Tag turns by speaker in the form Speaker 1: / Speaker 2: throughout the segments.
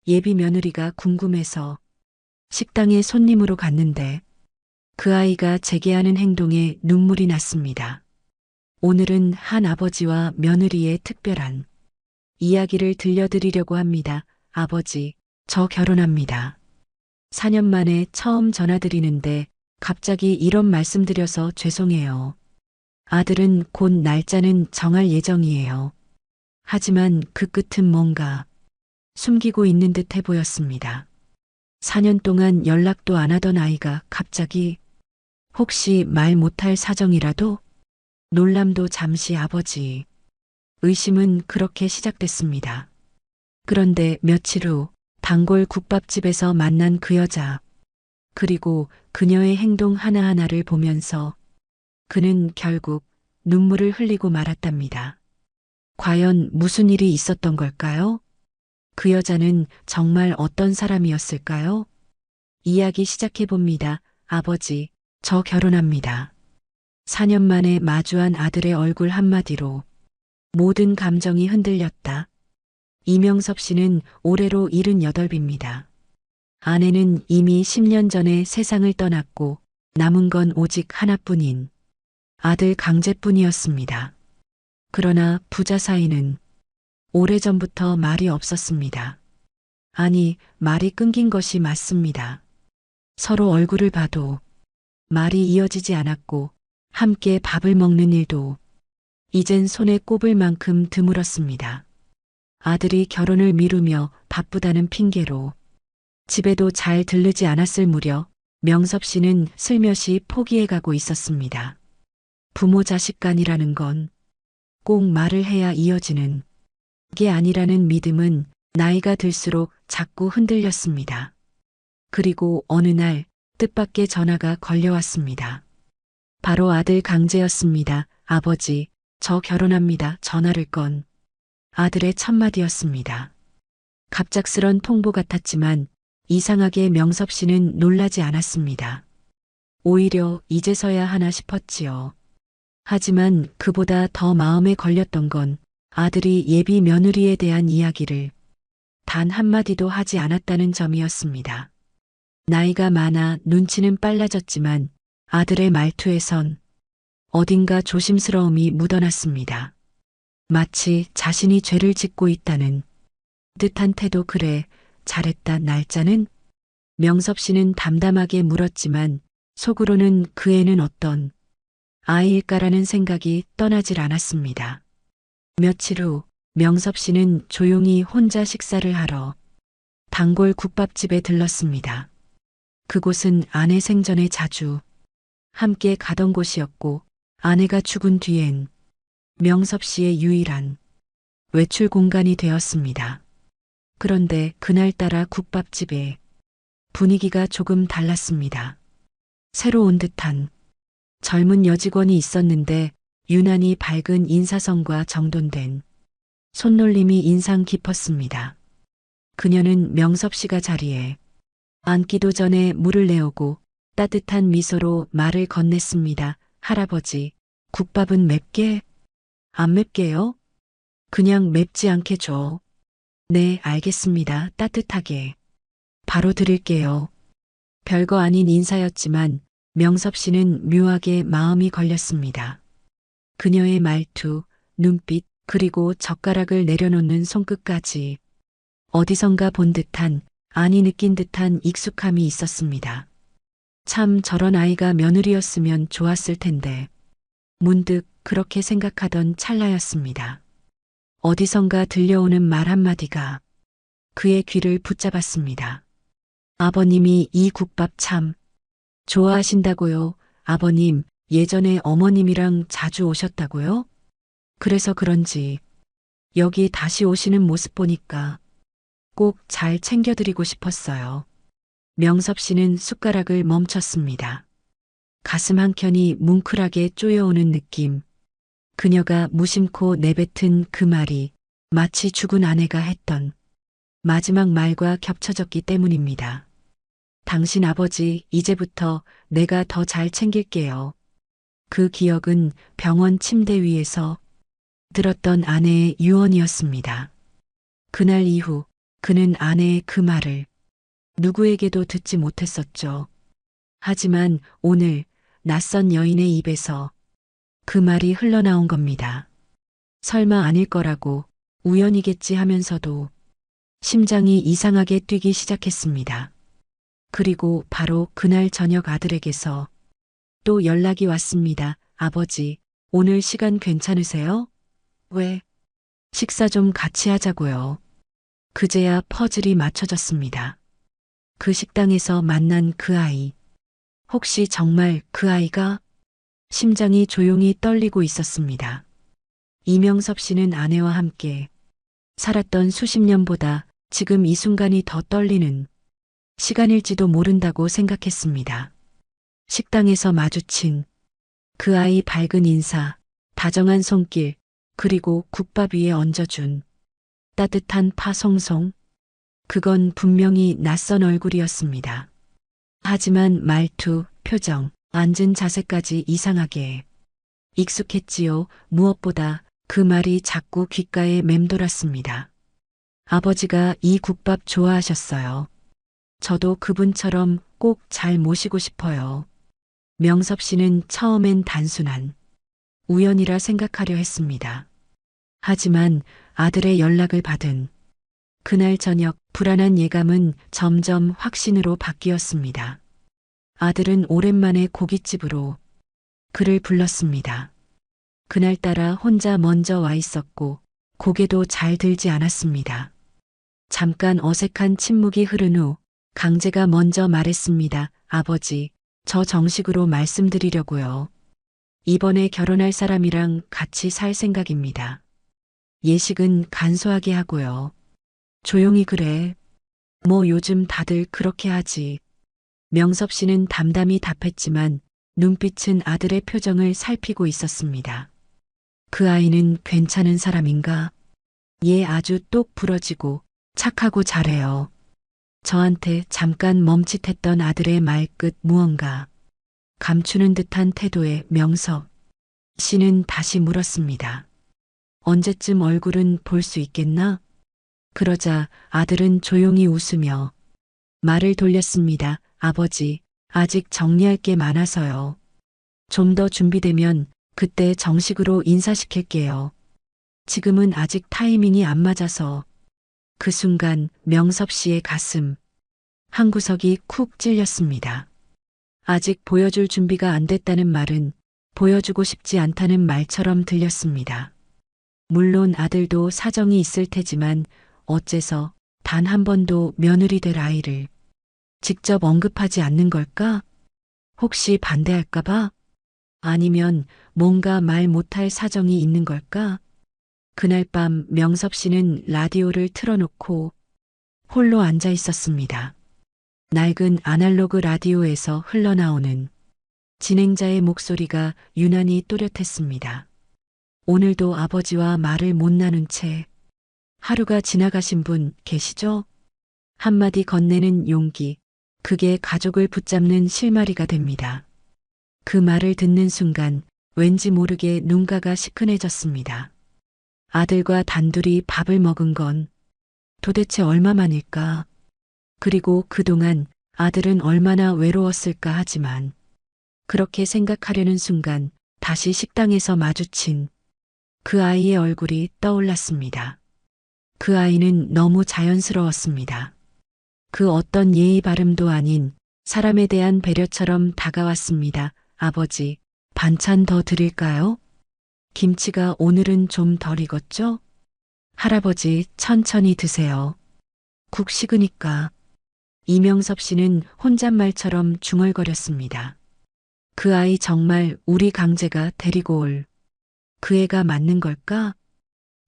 Speaker 1: 예비 며느리가 궁금해서 식당에 손님으로 갔는데 그 아이가 제게 하는 행동에 눈물이 났습니다. 오늘은 한 아버지와 며느리의 특별한 이야기를 들려드리려고 합니다. 아버지, 저 결혼합니다. 4년 만에 처음 전화드리는데 갑자기 이런 말씀드려서 죄송해요. 아들은 곧 날짜는 정할 예정이에요. 하지만 그 끝은 뭔가 숨기고 있는 듯해 보였습니다. 4년 동안 연락도 안 하던 아이가 갑자기 혹시 말 못할 사정이라도? 놀람도 잠시 아버지. 의심은 그렇게 시작됐습니다. 그런데 며칠 후 단골 국밥집에서 만난 그 여자. 그리고 그녀의 행동 하나하나를 보면서 그는 결국 눈물을 흘리고 말았답니다. 과연 무슨 일이 있었던 걸까요? 그 여자는 정말 어떤 사람이었을까요? 이야기 시작해 봅니다. 아버지, 저 결혼합니다. 4년 만에 마주한 아들의 얼굴 한마디로 모든 감정이 흔들렸다. 이명섭 씨는 올해로 78입니다. 아내는 이미 10년 전에 세상을 떠났고 남은 건 오직 하나뿐인 아들 강재뿐이었습니다. 그러나 부자 사이는 오래전부터 말이 없었습니다. 아니, 말이 끊긴 것이 맞습니다. 서로 얼굴을 봐도 말이 이어지지 않았고 함께 밥을 먹는 일도 이젠 손에 꼽을 만큼 드물었습니다. 아들이 결혼을 미루며 바쁘다는 핑계로 집에도 잘 들르지 않았을 무렵 명섭 씨는 슬며시 포기해가고 있었습니다. 부모 자식 간이라는 건 꼭 말을 해야 이어지는 게 아니라는 믿음은 나이가 들수록 자꾸 흔들렸습니다. 그리고 어느 날 뜻밖의 전화가 걸려왔습니다. 바로 아들 강재였습니다. 아버지, 저 결혼합니다. 전화를 건 아들의 첫마디였습니다. 갑작스런 통보 같았지만 이상하게 명섭 씨는 놀라지 않았습니다. 오히려 이제서야 하나 싶었지요. 하지만 그보다 더 마음에 걸렸던 건 아들이 예비 며느리에 대한 이야기를 단 한마디도 하지 않았다는 점이었습니다. 나이가 많아 눈치는 빨라졌지만 아들의 말투에선 어딘가 조심스러움이 묻어났습니다. 마치 자신이 죄를 짓고 있다는 듯한 태도. 그래, 잘했다. 날짜는? 명섭 씨는 담담하게 물었지만 속으로는 그 애는 어떤 아이일까라는 생각이 떠나질 않았습니다. 며칠 후 명섭 씨는 조용히 혼자 식사를 하러 단골 국밥집에 들렀습니다. 그곳은 아내 생전에 자주 함께 가던 곳이었고 아내가 죽은 뒤엔 명섭 씨의 유일한 외출 공간이 되었습니다. 그런데 그날따라 국밥집의 분위기가 조금 달랐습니다. 새로 온 듯한 젊은 여직원이 있었는데 유난히 밝은 인사성과 정돈된 손놀림이 인상 깊었습니다. 그녀는 명섭 씨가 자리에 앉기도 전에 물을 내오고 따뜻한 미소로 말을 건넸습니다. 할아버지, 국밥은 맵게? 안 맵게요? 그냥 맵지 않게 줘. 네, 알겠습니다. 따뜻하게. 바로 드릴게요. 별거 아닌 인사였지만 명섭 씨는 묘하게 마음이 걸렸습니다. 그녀의 말투, 눈빛, 그리고 젓가락을 내려놓는 손끝까지 어디선가 본 듯한, 아니 느낀 듯한 익숙함이 있었습니다. 참 저런 아이가 며느리였으면 좋았을 텐데 문득 그렇게 생각하던 찰나였습니다. 어디선가 들려오는 말 한마디가 그의 귀를 붙잡았습니다. 아버님이 이 국밥 참 좋아하신다고요? 아버님, 예전에 어머님이랑 자주 오셨다고요? 그래서 그런지 여기 다시 오시는 모습 보니까 꼭 잘 챙겨드리고 싶었어요. 명섭 씨는 숟가락을 멈췄습니다. 가슴 한켠이 뭉클하게 쪼여오는 느낌. 그녀가 무심코 내뱉은 그 말이 마치 죽은 아내가 했던 마지막 말과 겹쳐졌기 때문입니다. 당신 아버지, 이제부터 내가 더 잘 챙길게요. 그 기억은 병원 침대 위에서 들었던 아내의 유언이었습니다. 그날 이후 그는 아내의 그 말을 누구에게도 듣지 못했었죠. 하지만 오늘 낯선 여인의 입에서 그 말이 흘러나온 겁니다. 설마 아닐 거라고 우연이겠지 하면서도 심장이 이상하게 뛰기 시작했습니다. 그리고 바로 그날 저녁 아들에게서 또 연락이 왔습니다. 아버지, 오늘 시간 괜찮으세요? 왜? 식사 좀 같이 하자고요. 그제야 퍼즐이 맞춰졌습니다. 그 식당에서 만난 그 아이. 혹시 정말 그 아이가? 심장이 조용히 떨리고 있었습니다. 이명섭 씨는 아내와 함께 살았던 수십 년보다 지금 이 순간이 더 떨리는 시간일지도 모른다고 생각했습니다. 식당에서 마주친 그 아이 밝은 인사, 다정한 손길, 그리고 국밥 위에 얹어준 따뜻한 파송송. 그건 분명히 낯선 얼굴이었습니다. 하지만 말투, 표정, 앉은 자세까지 이상하게 익숙했지요. 무엇보다 그 말이 자꾸 귓가에 맴돌았습니다. 아버지가 이 국밥 좋아하셨어요. 저도 그분처럼 꼭 잘 모시고 싶어요. 명섭 씨는 처음엔 단순한 우연이라 생각하려 했습니다. 하지만 아들의 연락을 받은 그날 저녁 불안한 예감은 점점 확신으로 바뀌었습니다. 아들은 오랜만에 고깃집으로 그를 불렀습니다. 그날따라 혼자 먼저 와 있었고 고개도 잘 들지 않았습니다. 잠깐 어색한 침묵이 흐른 후 강재가 먼저 말했습니다. 아버지, 저 정식으로 말씀드리려고요. 이번에 결혼할 사람이랑 같이 살 생각입니다. 예식은 간소하게 하고요. 조용히 그래. 뭐 요즘 다들 그렇게 하지. 명섭 씨는 담담히 답했지만 눈빛은 아들의 표정을 살피고 있었습니다. 그 아이는 괜찮은 사람인가? 얘 아주 똑 부러지고 착하고 잘해요. 저한테 잠깐 멈칫했던 아들의 말끝 무언가 감추는 듯한 태도의 명섭 씨는 다시 물었습니다. 언제쯤 얼굴은 볼 수 있겠나? 그러자 아들은 조용히 웃으며 말을 돌렸습니다. 아버지, 아직 정리할 게 많아서요. 좀 더 준비되면 그때 정식으로 인사시킬게요. 지금은 아직 타이밍이 안 맞아서. 그 순간 명섭 씨의 가슴 한 구석이 쿡 찔렸습니다. 아직 보여줄 준비가 안 됐다는 말은 보여주고 싶지 않다는 말처럼 들렸습니다. 물론 아들도 사정이 있을 테지만 어째서 단 한 번도 며느리 될 아이를 직접 언급하지 않는 걸까? 혹시 반대할까봐? 아니면 뭔가 말 못할 사정이 있는 걸까? 그날 밤 명섭 씨는 라디오를 틀어놓고 홀로 앉아 있었습니다. 낡은 아날로그 라디오에서 흘러나오는 진행자의 목소리가 유난히 또렷했습니다. 오늘도 아버지와 말을 못 나눈 채 하루가 지나가신 분 계시죠? 한마디 건네는 용기, 그게 가족을 붙잡는 실마리가 됩니다. 그 말을 듣는 순간 왠지 모르게 눈가가 시큰해졌습니다. 아들과 단둘이 밥을 먹은 건 도대체 얼마만일까? 그리고 그동안 아들은 얼마나 외로웠을까 하지만 그렇게 생각하려는 순간 다시 식당에서 마주친 그 아이의 얼굴이 떠올랐습니다. 그 아이는 너무 자연스러웠습니다. 그 어떤 예의 바름도 아닌 사람에 대한 배려처럼 다가왔습니다. 아버지, 반찬 더 드릴까요? 김치가 오늘은 좀 덜 익었죠? 할아버지, 천천히 드세요. 국 식으니까. 이명섭 씨는 혼잣말처럼 중얼거렸습니다. 그 아이 정말 우리 강재가 데리고 올 그 애가 맞는 걸까?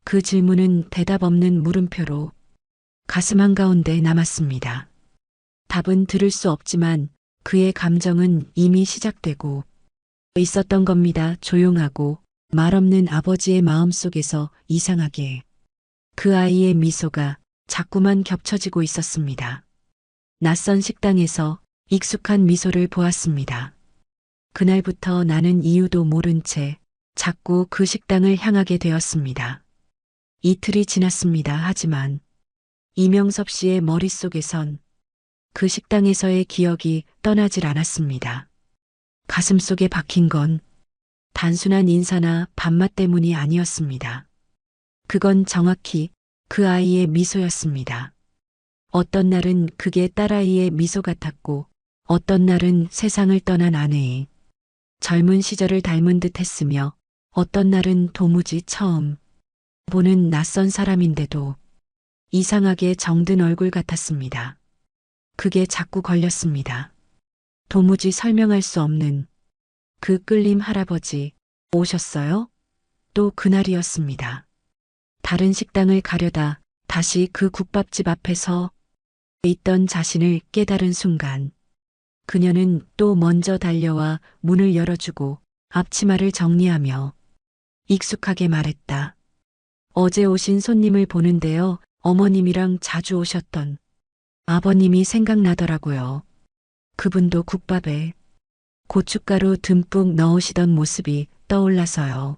Speaker 1: 그 질문은 대답 없는 물음표로 가슴 한가운데 남았습니다. 답은 들을 수 없지만 그의 감정은 이미 시작되고 있었던 겁니다. 조용하고 말없는 아버지의 마음속에서 이상하게 그 아이의 미소가 자꾸만 겹쳐지고 있었습니다. 낯선 식당에서 익숙한 미소를 보았습니다. 그날부터 나는 이유도 모른 채 자꾸 그 식당을 향하게 되었습니다. 이틀이 지났습니다. 하지만 이명섭 씨의 머릿속에선 그 식당에서의 기억이 떠나질 않았습니다. 가슴속에 박힌 건 단순한 인사나 밥맛 때문이 아니었습니다. 그건 정확히 그 아이의 미소였습니다. 어떤 날은 그게 딸아이의 미소 같았고 어떤 날은 세상을 떠난 아내의 젊은 시절을 닮은 듯 했으며 어떤 날은 도무지 처음 보는 낯선 사람인데도 이상하게 정든 얼굴 같았습니다. 그게 자꾸 걸렸습니다. 도무지 설명할 수 없는 그 끌림. 할아버지 오셨어요? 또 그날이었습니다. 다른 식당을 가려다 다시 그 국밥집 앞에서 있던 자신을 깨달은 순간 그녀는 또 먼저 달려와 문을 열어주고 앞치마를 정리하며 익숙하게 말했다. 어제 오신 손님을 보는데요. 어머님이랑 자주 오셨던 아버님이 생각나더라고요. 그분도 국밥에 고춧가루 듬뿍 넣으시던 모습이 떠올라서요.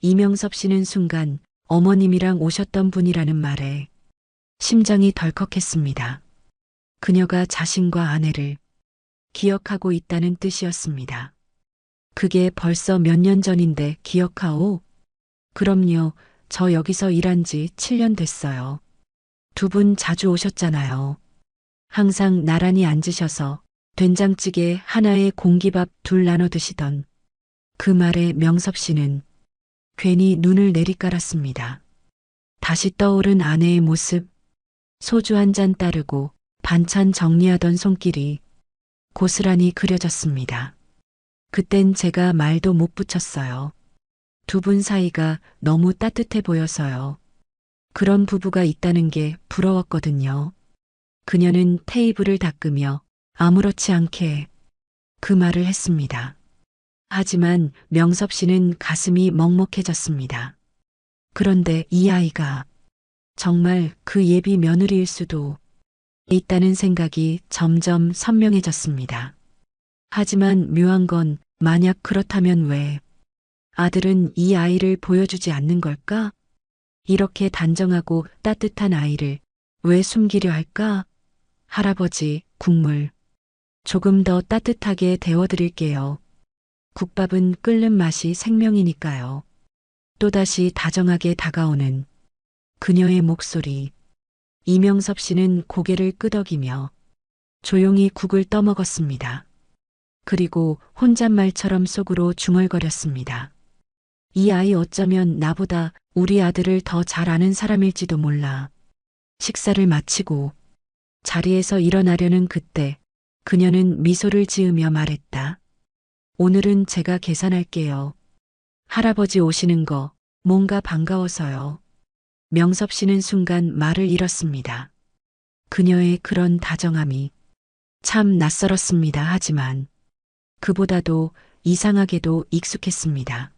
Speaker 1: 이명섭 씨는 순간 어머님이랑 오셨던 분이라는 말에 심장이 덜컥했습니다. 그녀가 자신과 아내를 기억하고 있다는 뜻이었습니다. 그게 벌써 몇 년 전인데 기억하오? 그럼요. 저 여기서 일한 지 7년 됐어요. 두 분 자주 오셨잖아요. 항상 나란히 앉으셔서 된장찌개 하나에 공기밥 둘 나눠 드시던 그 말에 명섭 씨는 괜히 눈을 내리깔았습니다. 다시 떠오른 아내의 모습, 소주 한 잔 따르고 반찬 정리하던 손길이 고스란히 그려졌습니다. 그땐 제가 말도 못 붙였어요. 두 분 사이가 너무 따뜻해 보여서요. 그런 부부가 있다는 게 부러웠거든요. 그녀는 테이블을 닦으며 아무렇지 않게 그 말을 했습니다. 하지만 명섭 씨는 가슴이 먹먹해졌습니다. 그런데 이 아이가 정말 그 예비 며느리일 수도 있다는 생각이 점점 선명해졌습니다. 하지만 묘한 건 만약 그렇다면 왜 아들은 이 아이를 보여주지 않는 걸까? 이렇게 단정하고 따뜻한 아이를 왜 숨기려 할까? 할아버지, 국물 조금 더 따뜻하게 데워드릴게요. 국밥은 끓는 맛이 생명이니까요. 또다시 다정하게 다가오는 그녀의 목소리. 이명섭 씨는 고개를 끄덕이며 조용히 국을 떠먹었습니다. 그리고 혼잣말처럼 속으로 중얼거렸습니다. 이 아이 어쩌면 나보다 우리 아들을 더 잘 아는 사람일지도 몰라. 식사를 마치고 자리에서 일어나려는 그때 그녀는 미소를 지으며 말했다. 오늘은 제가 계산할게요. 할아버지 오시는 거 뭔가 반가워서요. 명섭 씨는 순간 말을 잃었습니다. 그녀의 그런 다정함이 참 낯설었습니다. 하지만 그보다도 이상하게도 익숙했습니다.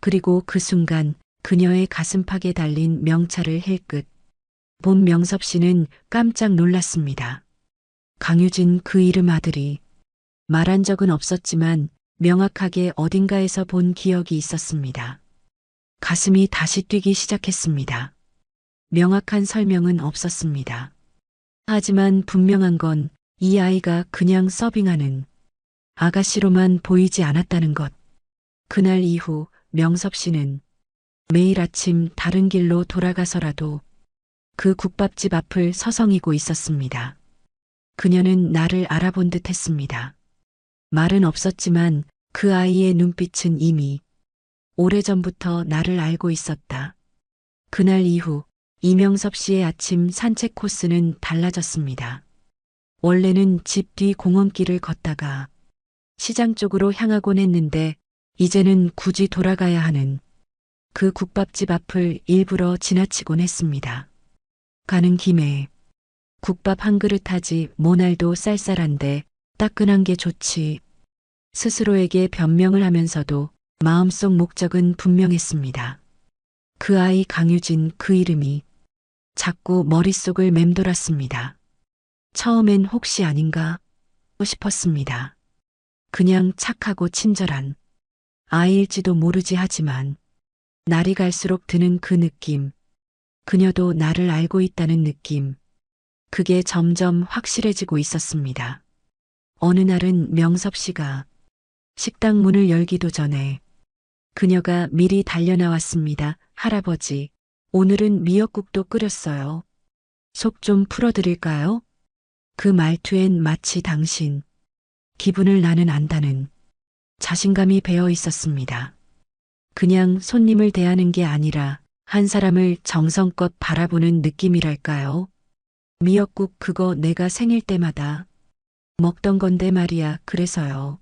Speaker 1: 그리고 그 순간 그녀의 가슴팍에 달린 명찰을 힐끗 본 명섭 씨는 깜짝 놀랐습니다. 강유진 그 이름 아들이 말한 적은 없었지만 명확하게 어딘가에서 본 기억이 있었습니다. 가슴이 다시 뛰기 시작했습니다. 명확한 설명은 없었습니다. 하지만 분명한 건 이 아이가 그냥 서빙하는 아가씨로만 보이지 않았다는 것. 그날 이후 명섭 씨는 매일 아침 다른 길로 돌아가서라도 그 국밥집 앞을 서성이고 있었습니다. 그녀는 나를 알아본 듯 했습니다. 말은 없었지만 그 아이의 눈빛은 이미 오래전부터 나를 알고 있었다. 그날 이후 이명섭 씨의 아침 산책 코스는 달라졌습니다. 원래는 집 뒤 공원길을 걷다가 시장 쪽으로 향하곤 했는데 이제는 굳이 돌아가야 하는 그 국밥집 앞을 일부러 지나치곤 했습니다. 가는 김에 국밥 한 그릇 하지 모날도 쌀쌀한데 따끈한 게 좋지. 스스로에게 변명을 하면서도 마음속 목적은 분명했습니다. 그 아이 강유진 그 이름이 자꾸 머릿속을 맴돌았습니다. 처음엔 혹시 아닌가 싶었습니다. 그냥 착하고 친절한 아이일지도 모르지 하지만 날이 갈수록 드는 그 느낌, 그녀도 나를 알고 있다는 느낌. 그게 점점 확실해지고 있었습니다. 어느 날은 명섭 씨가 식당 문을 열기도 전에 그녀가 미리 달려나왔습니다. 할아버지, 오늘은 미역국도 끓였어요. 속 좀 풀어드릴까요? 그 말투엔 마치 당신, 기분을 나는 안다는 자신감이 배어 있었습니다. 그냥 손님을 대하는 게 아니라 한 사람을 정성껏 바라보는 느낌이랄까요? 미역국 그거 내가 생일 때마다 먹던 건데 말이야. 그래서요.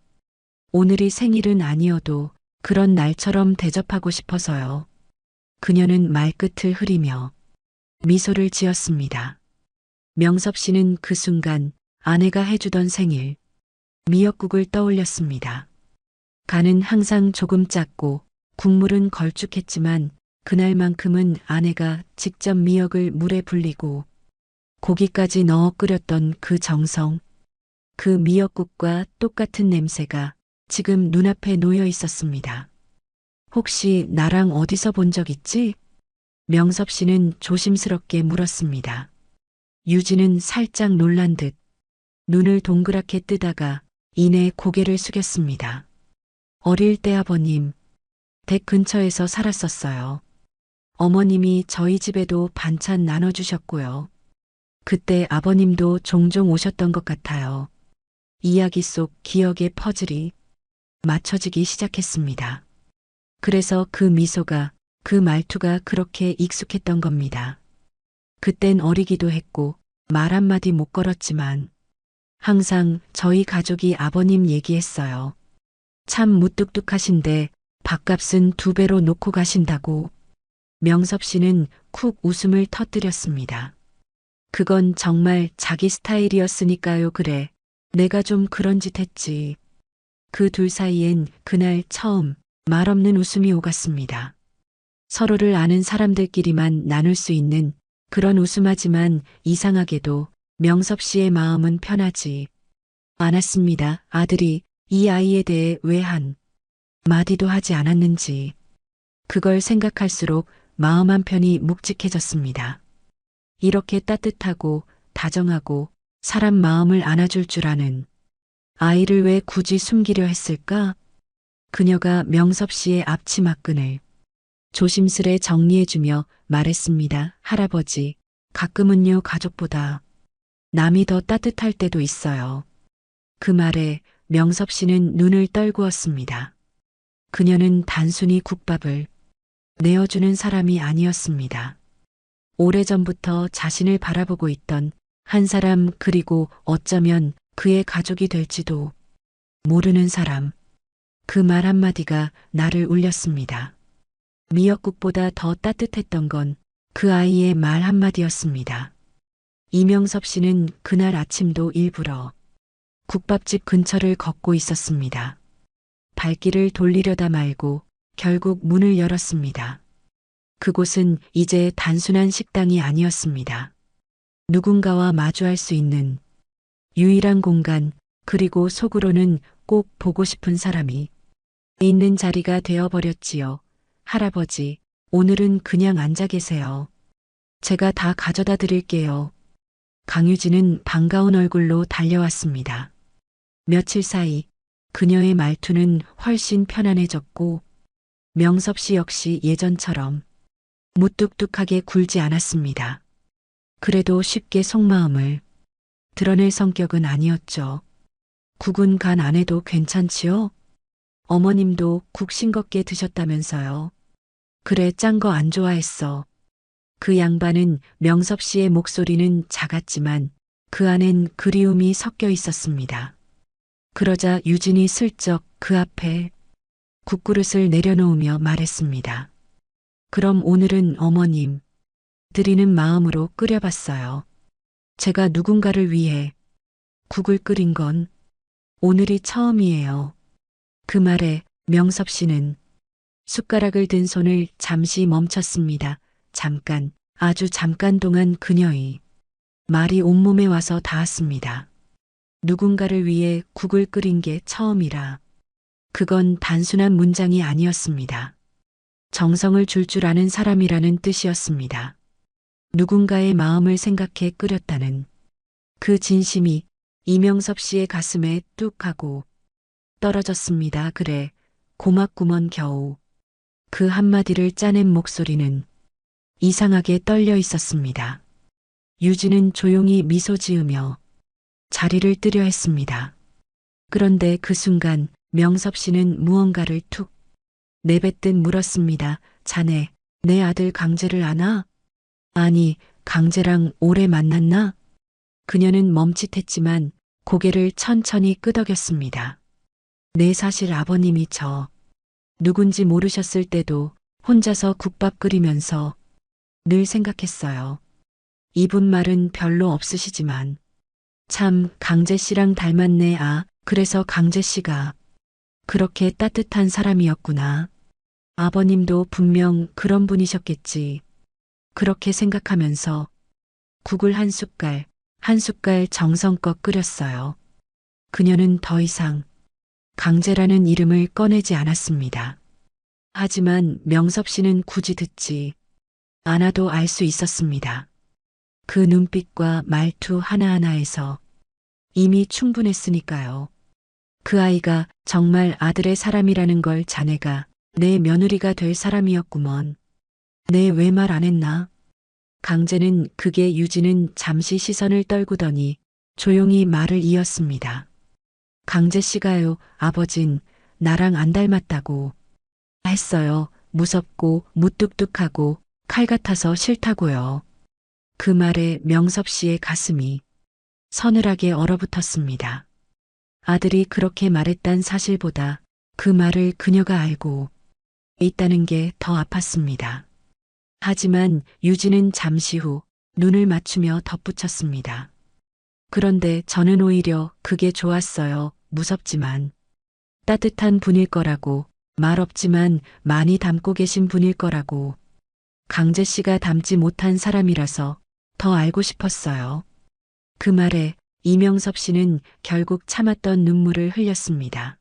Speaker 1: 오늘이 생일은 아니어도 그런 날처럼 대접하고 싶어서요. 그녀는 말끝을 흐리며 미소를 지었습니다. 명섭 씨는 그 순간 아내가 해주던 생일 미역국을 떠올렸습니다. 간은 항상 조금 짰고 국물은 걸쭉했지만 그날만큼은 아내가 직접 미역을 물에 불리고 고기까지 넣어 끓였던 그 정성, 그 미역국과 똑같은 냄새가 지금 눈앞에 놓여 있었습니다. 혹시 나랑 어디서 본 적 있지? 명섭 씨는 조심스럽게 물었습니다. 유진은 살짝 놀란 듯 눈을 동그랗게 뜨다가 이내 고개를 숙였습니다. 어릴 때 아버님, 댁 근처에서 살았었어요. 어머님이 저희 집에도 반찬 나눠주셨고요. 그때 아버님도 종종 오셨던 것 같아요. 이야기 속 기억의 퍼즐이 맞춰지기 시작했습니다. 그래서 그 미소가, 그 말투가 그렇게 익숙했던 겁니다. 그땐 어리기도 했고 말 한마디 못 걸었지만 항상 저희 가족이 아버님 얘기했어요. 참 무뚝뚝하신데 밥값은 2배로 놓고 가신다고. 명섭 씨는 쿡 웃음을 터뜨렸습니다. 그건 정말 자기 스타일이었으니까요. 그래. 내가 좀 그런 짓 했지. 그 둘 사이엔 그날 처음 말없는 웃음이 오갔습니다. 서로를 아는 사람들끼리만 나눌 수 있는 그런 웃음하지만 이상하게도 명섭 씨의 마음은 편하지 않았습니다. 아들이 이 아이에 대해 왜 한 마디도 하지 않았는지 그걸 생각할수록 마음 한편이 묵직해졌습니다. 이렇게 따뜻하고 다정하고 사람 마음을 안아줄 줄 아는 아이를 왜 굳이 숨기려 했을까? 그녀가 명섭 씨의 앞치마끈을 조심스레 정리해주며 말했습니다. 할아버지, 가끔은요 가족보다 남이 더 따뜻할 때도 있어요. 그 말에 명섭 씨는 눈을 떨구었습니다. 그녀는 단순히 국밥을 내어주는 사람이 아니었습니다. 오래전부터 자신을 바라보고 있던 한 사람, 그리고 어쩌면 그의 가족이 될지도 모르는 사람. 그 말 한마디가 나를 울렸습니다. 미역국보다 더 따뜻했던 건 그 아이의 말 한마디였습니다. 이명섭 씨는 그날 아침도 일부러 국밥집 근처를 걷고 있었습니다. 발길을 돌리려다 말고 결국 문을 열었습니다. 그곳은 이제 단순한 식당이 아니었습니다. 누군가와 마주할 수 있는 유일한 공간, 그리고 속으로는 꼭 보고 싶은 사람이 있는 자리가 되어버렸지요. 할아버지, 오늘은 그냥 앉아 계세요. 제가 다 가져다 드릴게요. 강유진은 반가운 얼굴로 달려왔습니다. 며칠 사이 그녀의 말투는 훨씬 편안해졌고 명섭 씨 역시 예전처럼 무뚝뚝하게 굴지 않았습니다. 그래도 쉽게 속마음을 드러낼 성격은 아니었죠. 국은 간 안 해도 괜찮지요? 어머님도 국 싱겁게 드셨다면서요. 그래, 짠 거 안 좋아했어. 그 양반은 명섭 씨의 목소리는 작았지만 그 안엔 그리움이 섞여 있었습니다. 그러자 유진이 슬쩍 그 앞에 국그릇을 내려놓으며 말했습니다. 그럼 오늘은 어머님 드리는 마음으로 끓여봤어요. 제가 누군가를 위해 국을 끓인 건 오늘이 처음이에요. 그 말에 명섭 씨는 숟가락을 든 손을 잠시 멈췄습니다. 잠깐, 아주 잠깐 동안 그녀의 말이 온몸에 와서 닿았습니다. 누군가를 위해 국을 끓인 게 처음이라. 그건 단순한 문장이 아니었습니다. 정성을 줄 줄 아는 사람이라는 뜻이었습니다. 누군가의 마음을 생각해 끓였다는 그 진심이 이명섭 씨의 가슴에 뚝 하고 떨어졌습니다. 그래, 고맙구먼. 겨우 그 한마디를 짜낸 목소리는 이상하게 떨려 있었습니다. 유진은 조용히 미소 지으며 자리를 뜨려 했습니다. 그런데 그 순간 명섭 씨는 무언가를 툭 내뱉듯 물었습니다. 자네, 내 아들 강재를 아나? 아니, 강재랑 오래 만났나? 그녀는 멈칫했지만 고개를 천천히 끄덕였습니다. 네, 사실 아버님이 저 누군지 모르셨을 때도 혼자서 국밥 끓이면서 늘 생각했어요. 이분 말은 별로 없으시지만 참 강재 씨랑 닮았네. 아, 그래서 강재 씨가 그렇게 따뜻한 사람이었구나. 아버님도 분명 그런 분이셨겠지. 그렇게 생각하면서 국을 한 숟갈 정성껏 끓였어요. 그녀는 더 이상 강재라는 이름을 꺼내지 않았습니다. 하지만 명섭 씨는 굳이 듣지 않아도 알 수 있었습니다. 그 눈빛과 말투 하나하나에서 이미 충분했으니까요. 그 아이가 정말 아들의 사람이라는 걸 자네가 내 며느리가 될 사람이었구먼. 내 왜 말 안 했나? 강재는 그게 유진은 잠시 시선을 떨구더니 조용히 말을 이었습니다. 강재 씨가요, 아버진 나랑 안 닮았다고 했어요. 무섭고 무뚝뚝하고 칼 같아서 싫다고요. 그 말에 명섭 씨의 가슴이 서늘하게 얼어붙었습니다. 아들이 그렇게 말했단 사실보다 그 말을 그녀가 알고 있다는 게 더 아팠습니다. 하지만 유진은 잠시 후 눈을 맞추며 덧붙였습니다. 그런데 저는 오히려 그게 좋았어요. 무섭지만 따뜻한 분일 거라고, 말 없지만 많이 담고 계신 분일 거라고. 강재 씨가 닮지 못한 사람이라서 더 알고 싶었어요. 그 말에 이명섭 씨는 결국 참았던 눈물을 흘렸습니다.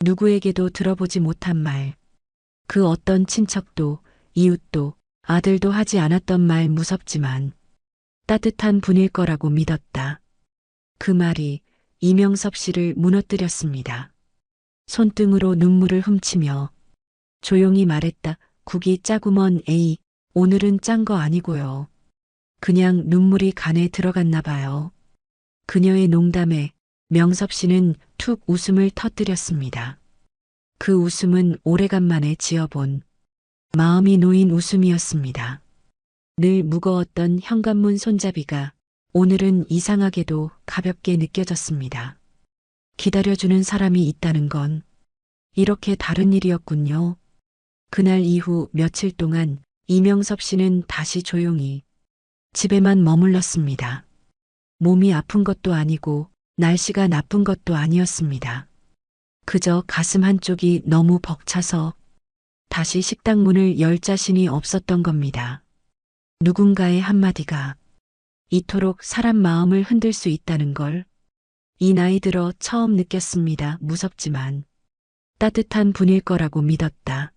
Speaker 1: 누구에게도 들어보지 못한 말, 그 어떤 친척도, 이웃도, 아들도 하지 않았던 말. 무섭지만 따뜻한 분일 거라고 믿었다. 그 말이 이명섭 씨를 무너뜨렸습니다. 손등으로 눈물을 훔치며 조용히 말했다. 국이 짜구먼. 에이, 오늘은 짠 거 아니고요. 그냥 눈물이 간에 들어갔나 봐요. 그녀의 농담에 명섭 씨는 툭 웃음을 터뜨렸습니다. 그 웃음은 오래간만에 지어본 마음이 놓인 웃음이었습니다. 늘 무거웠던 현관문 손잡이가 오늘은 이상하게도 가볍게 느껴졌습니다. 기다려주는 사람이 있다는 건 이렇게 다른 일이었군요. 그날 이후 며칠 동안 이명섭 씨는 다시 조용히 집에만 머물렀습니다. 몸이 아픈 것도 아니고 날씨가 나쁜 것도 아니었습니다. 그저 가슴 한쪽이 너무 벅차서 다시 식당 문을 열 자신이 없었던 겁니다. 누군가의 한마디가 이토록 사람 마음을 흔들 수 있다는 걸 이 나이 들어 처음 느꼈습니다. 무섭지만 따뜻한 분일 거라고 믿었다.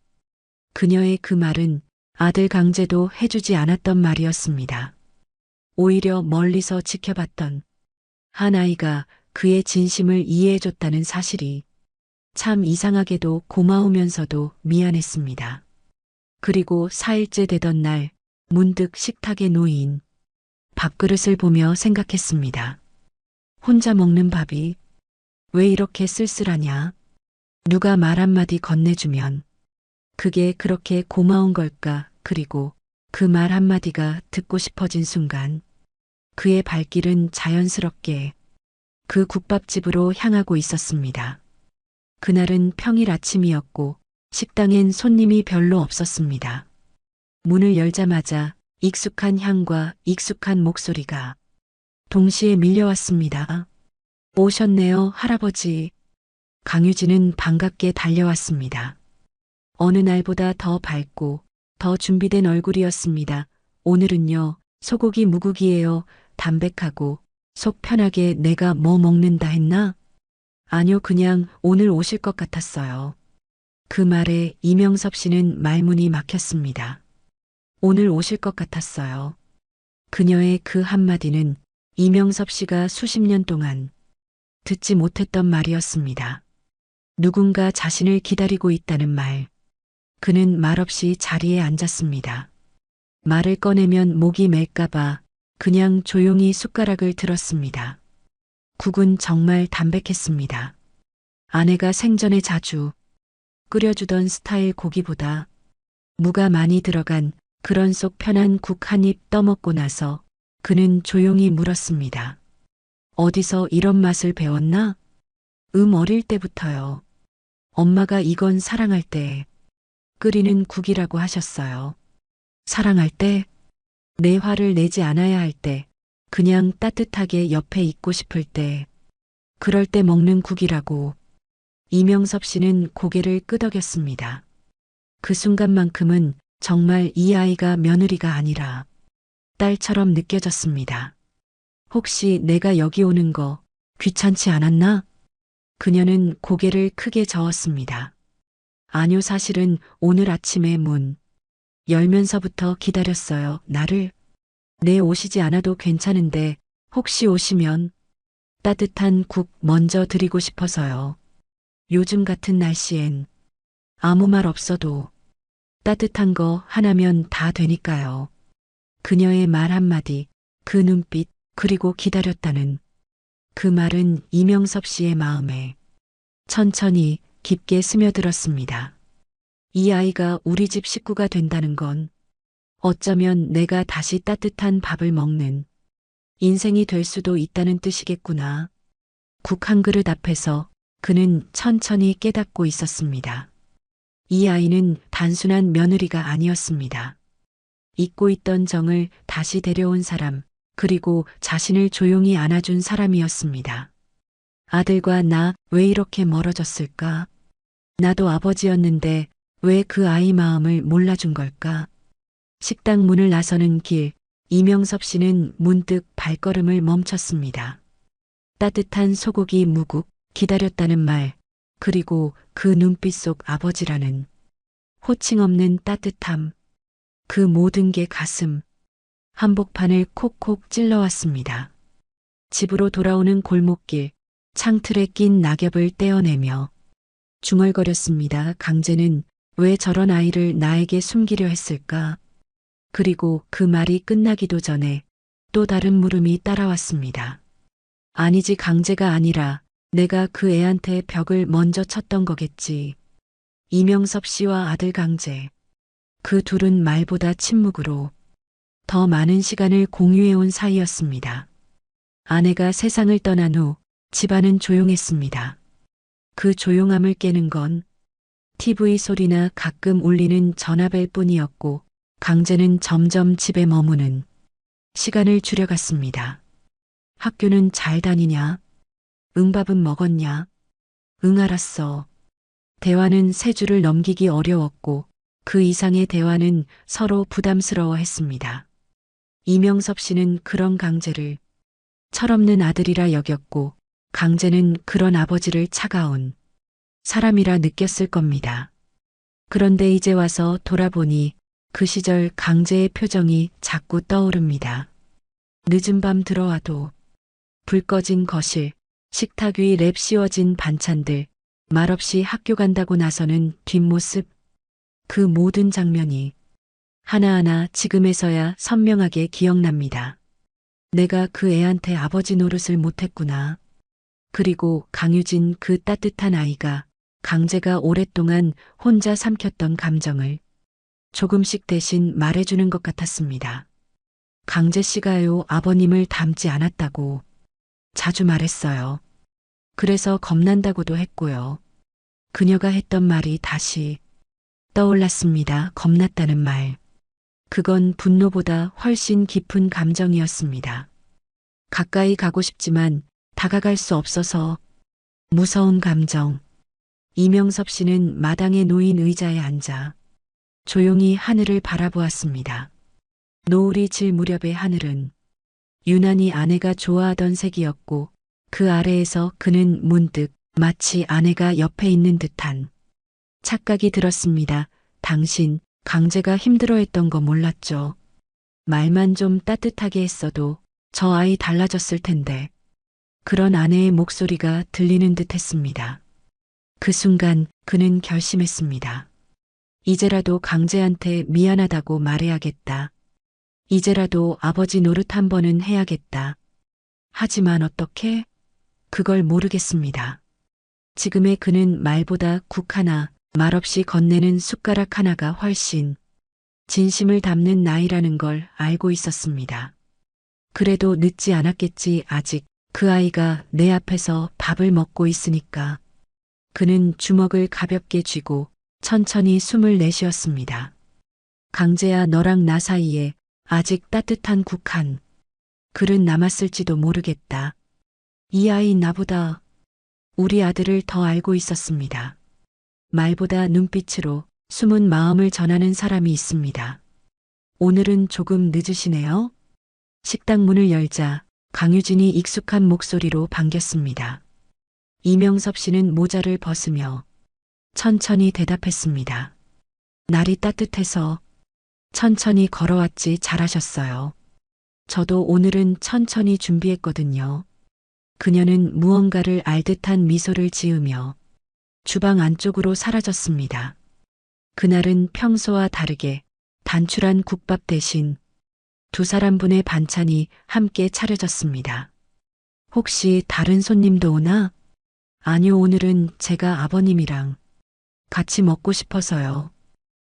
Speaker 1: 그녀의 그 말은 아들 강재도 해주지 않았던 말이었습니다. 오히려 멀리서 지켜봤던 한 아이가 그의 진심을 이해해줬다는 사실이 참 이상하게도 고마우면서도 미안했습니다. 그리고 4일째 되던 날 문득 식탁에 놓인 밥그릇을 보며 생각했습니다. 혼자 먹는 밥이 왜 이렇게 쓸쓸하냐? 누가 말 한마디 건네주면 그게 그렇게 고마운 걸까? 그리고 그 말 한마디가 듣고 싶어진 순간 그의 발길은 자연스럽게 그 국밥집으로 향하고 있었습니다. 그날은 평일 아침이었고 식당엔 손님이 별로 없었습니다. 문을 열자마자 익숙한 향과 익숙한 목소리가 동시에 밀려왔습니다. 오셨네요, 할아버지. 강유진은 반갑게 달려왔습니다. 어느 날보다 더 밝고 더 준비된 얼굴이었습니다. 오늘은요, 소고기 무국이에요. 담백하고 속 편하게. 내가 뭐 먹는다 했나? 아니요, 그냥 오늘 오실 것 같았어요. 그 말에 이명섭 씨는 말문이 막혔습니다. 오늘 오실 것 같았어요. 그녀의 그 한마디는 이명섭 씨가 수십 년 동안 듣지 못했던 말이었습니다. 누군가 자신을 기다리고 있다는 말. 그는 말없이 자리에 앉았습니다. 말을 꺼내면 목이 맬까봐 그냥 조용히 숟가락을 들었습니다. 국은 정말 담백했습니다. 아내가 생전에 자주 끓여주던 스타일 고기보다 무가 많이 들어간 그런 속 편한 국 한 입 떠먹고 나서 그는 조용히 물었습니다. 어디서 이런 맛을 배웠나? 어릴 때부터요. 엄마가 이건 사랑할 때 끓이는 국이라고 하셨어요. 사랑할 때? 내 화를 내지 않아야 할 때, 그냥 따뜻하게 옆에 있고 싶을 때, 그럴 때 먹는 국이라고. 이명섭 씨는 고개를 끄덕였습니다. 그 순간만큼은 정말 이 아이가 며느리가 아니라 딸처럼 느껴졌습니다. 혹시 내가 여기 오는 거 귀찮지 않았나? 그녀는 고개를 크게 저었습니다. 아니요, 사실은 오늘 아침에 문 열면서부터 기다렸어요. 나를. 네, 오시지 않아도 괜찮은데 혹시 오시면 따뜻한 국 먼저 드리고 싶어서요. 요즘 같은 날씨엔 아무 말 없어도 따뜻한 거 하나면 다 되니까요. 그녀의 말 한마디, 그 눈빛, 그리고 기다렸다는 그 말은 이명섭 씨의 마음에 천천히 깊게 스며들었습니다. 이 아이가 우리 집 식구가 된다는 건 어쩌면 내가 다시 따뜻한 밥을 먹는 인생이 될 수도 있다는 뜻이겠구나. 국 한 그릇 앞에서 그는 천천히 깨닫고 있었습니다. 이 아이는 단순한 며느리가 아니었습니다. 잊고 있던 정을 다시 데려온 사람, 그리고 자신을 조용히 안아준 사람이었습니다. 아들과 나 왜 이렇게 멀어졌을까? 나도 아버지였는데 왜 그 아이 마음을 몰라준 걸까? 식당 문을 나서는 길, 이명섭 씨는 문득 발걸음을 멈췄습니다. 따뜻한 소고기 무국, 기다렸다는 말, 그리고 그 눈빛 속 아버지라는 호칭 없는 따뜻함, 그 모든 게 가슴, 한복판을 콕콕 찔러왔습니다. 집으로 돌아오는 골목길, 창틀에 낀 낙엽을 떼어내며 중얼거렸습니다. 강재는 왜 저런 아이를 나에게 숨기려 했을까? 그리고 그 말이 끝나기도 전에 또 다른 물음이 따라왔습니다. 아니지, 강재가 아니라 내가 그 애한테 벽을 먼저 쳤던 거겠지. 이명섭 씨와 아들 강재. 그 둘은 말보다 침묵으로 더 많은 시간을 공유해온 사이였습니다. 아내가 세상을 떠난 후 집안은 조용했습니다. 그 조용함을 깨는 건 TV 소리나 가끔 울리는 전화벨 뿐이었고, 강재는 점점 집에 머무는 시간을 줄여갔습니다. 학교는 잘 다니냐? 밥은 먹었냐? 알았어. 대화는 세 줄을 넘기기 어려웠고, 그 이상의 대화는 서로 부담스러워했습니다. 이명섭 씨는 그런 강재를 철없는 아들이라 여겼고, 강재는 그런 아버지를 차가운 사람이라 느꼈을 겁니다. 그런데 이제 와서 돌아보니 그 시절 강재의 표정이 자꾸 떠오릅니다. 늦은 밤 들어와도 불 꺼진 거실, 식탁 위 랩 씌워진 반찬들, 말없이 학교 간다고 나서는 뒷모습, 그 모든 장면이 하나하나 지금에서야 선명하게 기억납니다. 내가 그 애한테 아버지 노릇을 못했구나. 그리고 강유진, 그 따뜻한 아이가 강재가 오랫동안 혼자 삼켰던 감정을 조금씩 대신 말해주는 것 같았습니다. 강재 씨가요, 아버님을 닮지 않았다고 자주 말했어요. 그래서 겁난다고도 했고요. 그녀가 했던 말이 다시 떠올랐습니다. 겁났다는 말. 그건 분노보다 훨씬 깊은 감정이었습니다. 가까이 가고 싶지만 다가갈 수 없어서 무서운 감정. 이명섭 씨는 마당에 놓인 의자에 앉아 조용히 하늘을 바라보았습니다. 노을이 질 무렵의 하늘은 유난히 아내가 좋아하던 색이었고, 그 아래에서 그는 문득 마치 아내가 옆에 있는 듯한 착각이 들었습니다. 당신, 강재가 힘들어했던 거 몰랐죠? 말만 좀 따뜻하게 했어도 저 아이 달라졌을 텐데. 그런 아내의 목소리가 들리는 듯 했습니다. 그 순간 그는 결심했습니다. 이제라도 강재한테 미안하다고 말해야겠다. 이제라도 아버지 노릇 한 번은 해야겠다. 하지만 어떻게? 그걸 모르겠습니다. 지금의 그는 말보다 국 하나, 말없이 건네는 숟가락 하나가 훨씬 진심을 담는 나이라는 걸 알고 있었습니다. 그래도 늦지 않았겠지. 아직 그 아이가 내 앞에서 밥을 먹고 있으니까. 그는 주먹을 가볍게 쥐고 천천히 숨을 내쉬었습니다. 강재야, 너랑 나 사이에 아직 따뜻한 국 한 그릇 남았을지도 모르겠다. 이 아이 나보다 우리 아들을 더 알고 있었습니다. 말보다 눈빛으로 숨은 마음을 전하는 사람이 있습니다. 오늘은 조금 늦으시네요. 식당 문을 열자 강유진이 익숙한 목소리로 반겼습니다. 이명섭 씨는 모자를 벗으며 천천히 대답했습니다. 날이 따뜻해서 천천히 걸어왔지. 잘하셨어요. 저도 오늘은 천천히 준비했거든요. 그녀는 무언가를 알 듯한 미소를 지으며 주방 안쪽으로 사라졌습니다. 그날은 평소와 다르게 단출한 국밥 대신 두 사람분의 반찬이 함께 차려졌습니다. 혹시 다른 손님도 오나? 아니요, 오늘은 제가 아버님이랑 같이 먹고 싶어서요.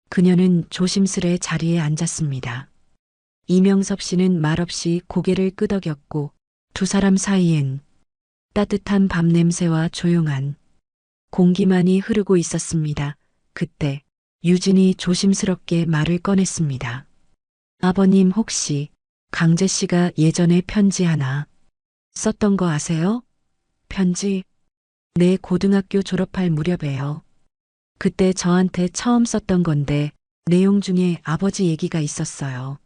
Speaker 1: 그녀는 조심스레 자리에 앉았습니다. 이명섭 씨는 말없이 고개를 끄덕였고 두 사람 사이엔 따뜻한 밥 냄새와 조용한 공기만이 흐르고 있었습니다. 그때 유진이 조심스럽게 말을 꺼냈습니다. 아버님, 혹시 강재 씨가 예전에 편지 하나 썼던 거 아세요? 편지? 네, 고등학교 졸업할 무렵에요. 그때 저한테 처음 썼던 건데 내용 중에 아버지 얘기가 있었어요.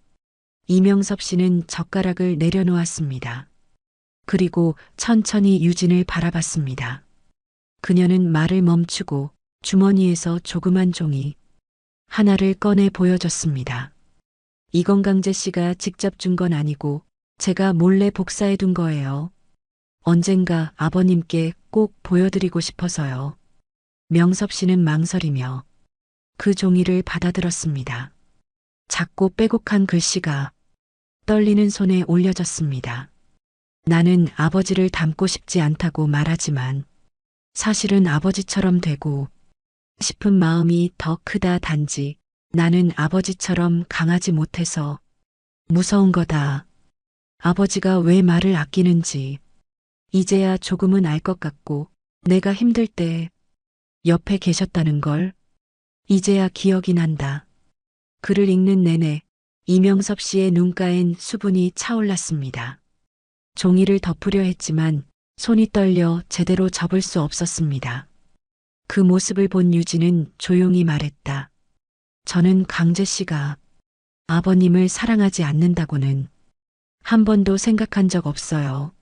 Speaker 1: 이명섭 씨는 젓가락을 내려놓았습니다. 그리고 천천히 유진을 바라봤습니다. 그녀는 말을 멈추고 주머니에서 조그만 종이 하나를 꺼내 보여줬습니다. 이건 강재 씨가 직접 준 건 아니고 제가 몰래 복사해 둔 거예요. 언젠가 아버님께 꼭 보여드리고 싶어서요. 명섭 씨는 망설이며 그 종이를 받아들었습니다. 작고 빼곡한 글씨가 떨리는 손에 올려졌습니다. 나는 아버지를 닮고 싶지 않다고 말하지만 사실은 아버지처럼 되고 싶은 마음이 더 크다. 단지 나는 아버지처럼 강하지 못해서 무서운 거다. 아버지가 왜 말을 아끼는지 이제야 조금은 알 것 같고 내가 힘들 때 옆에 계셨다는 걸 이제야 기억이 난다. 글을 읽는 내내 이명섭 씨의 눈가엔 수분이 차올랐습니다. 종이를 덮으려 했지만 손이 떨려 제대로 접을 수 없었습니다. 그 모습을 본 유진은 조용히 말했다. 저는 강재 씨가 아버님을 사랑하지 않는다고는 한 번도 생각한 적 없어요.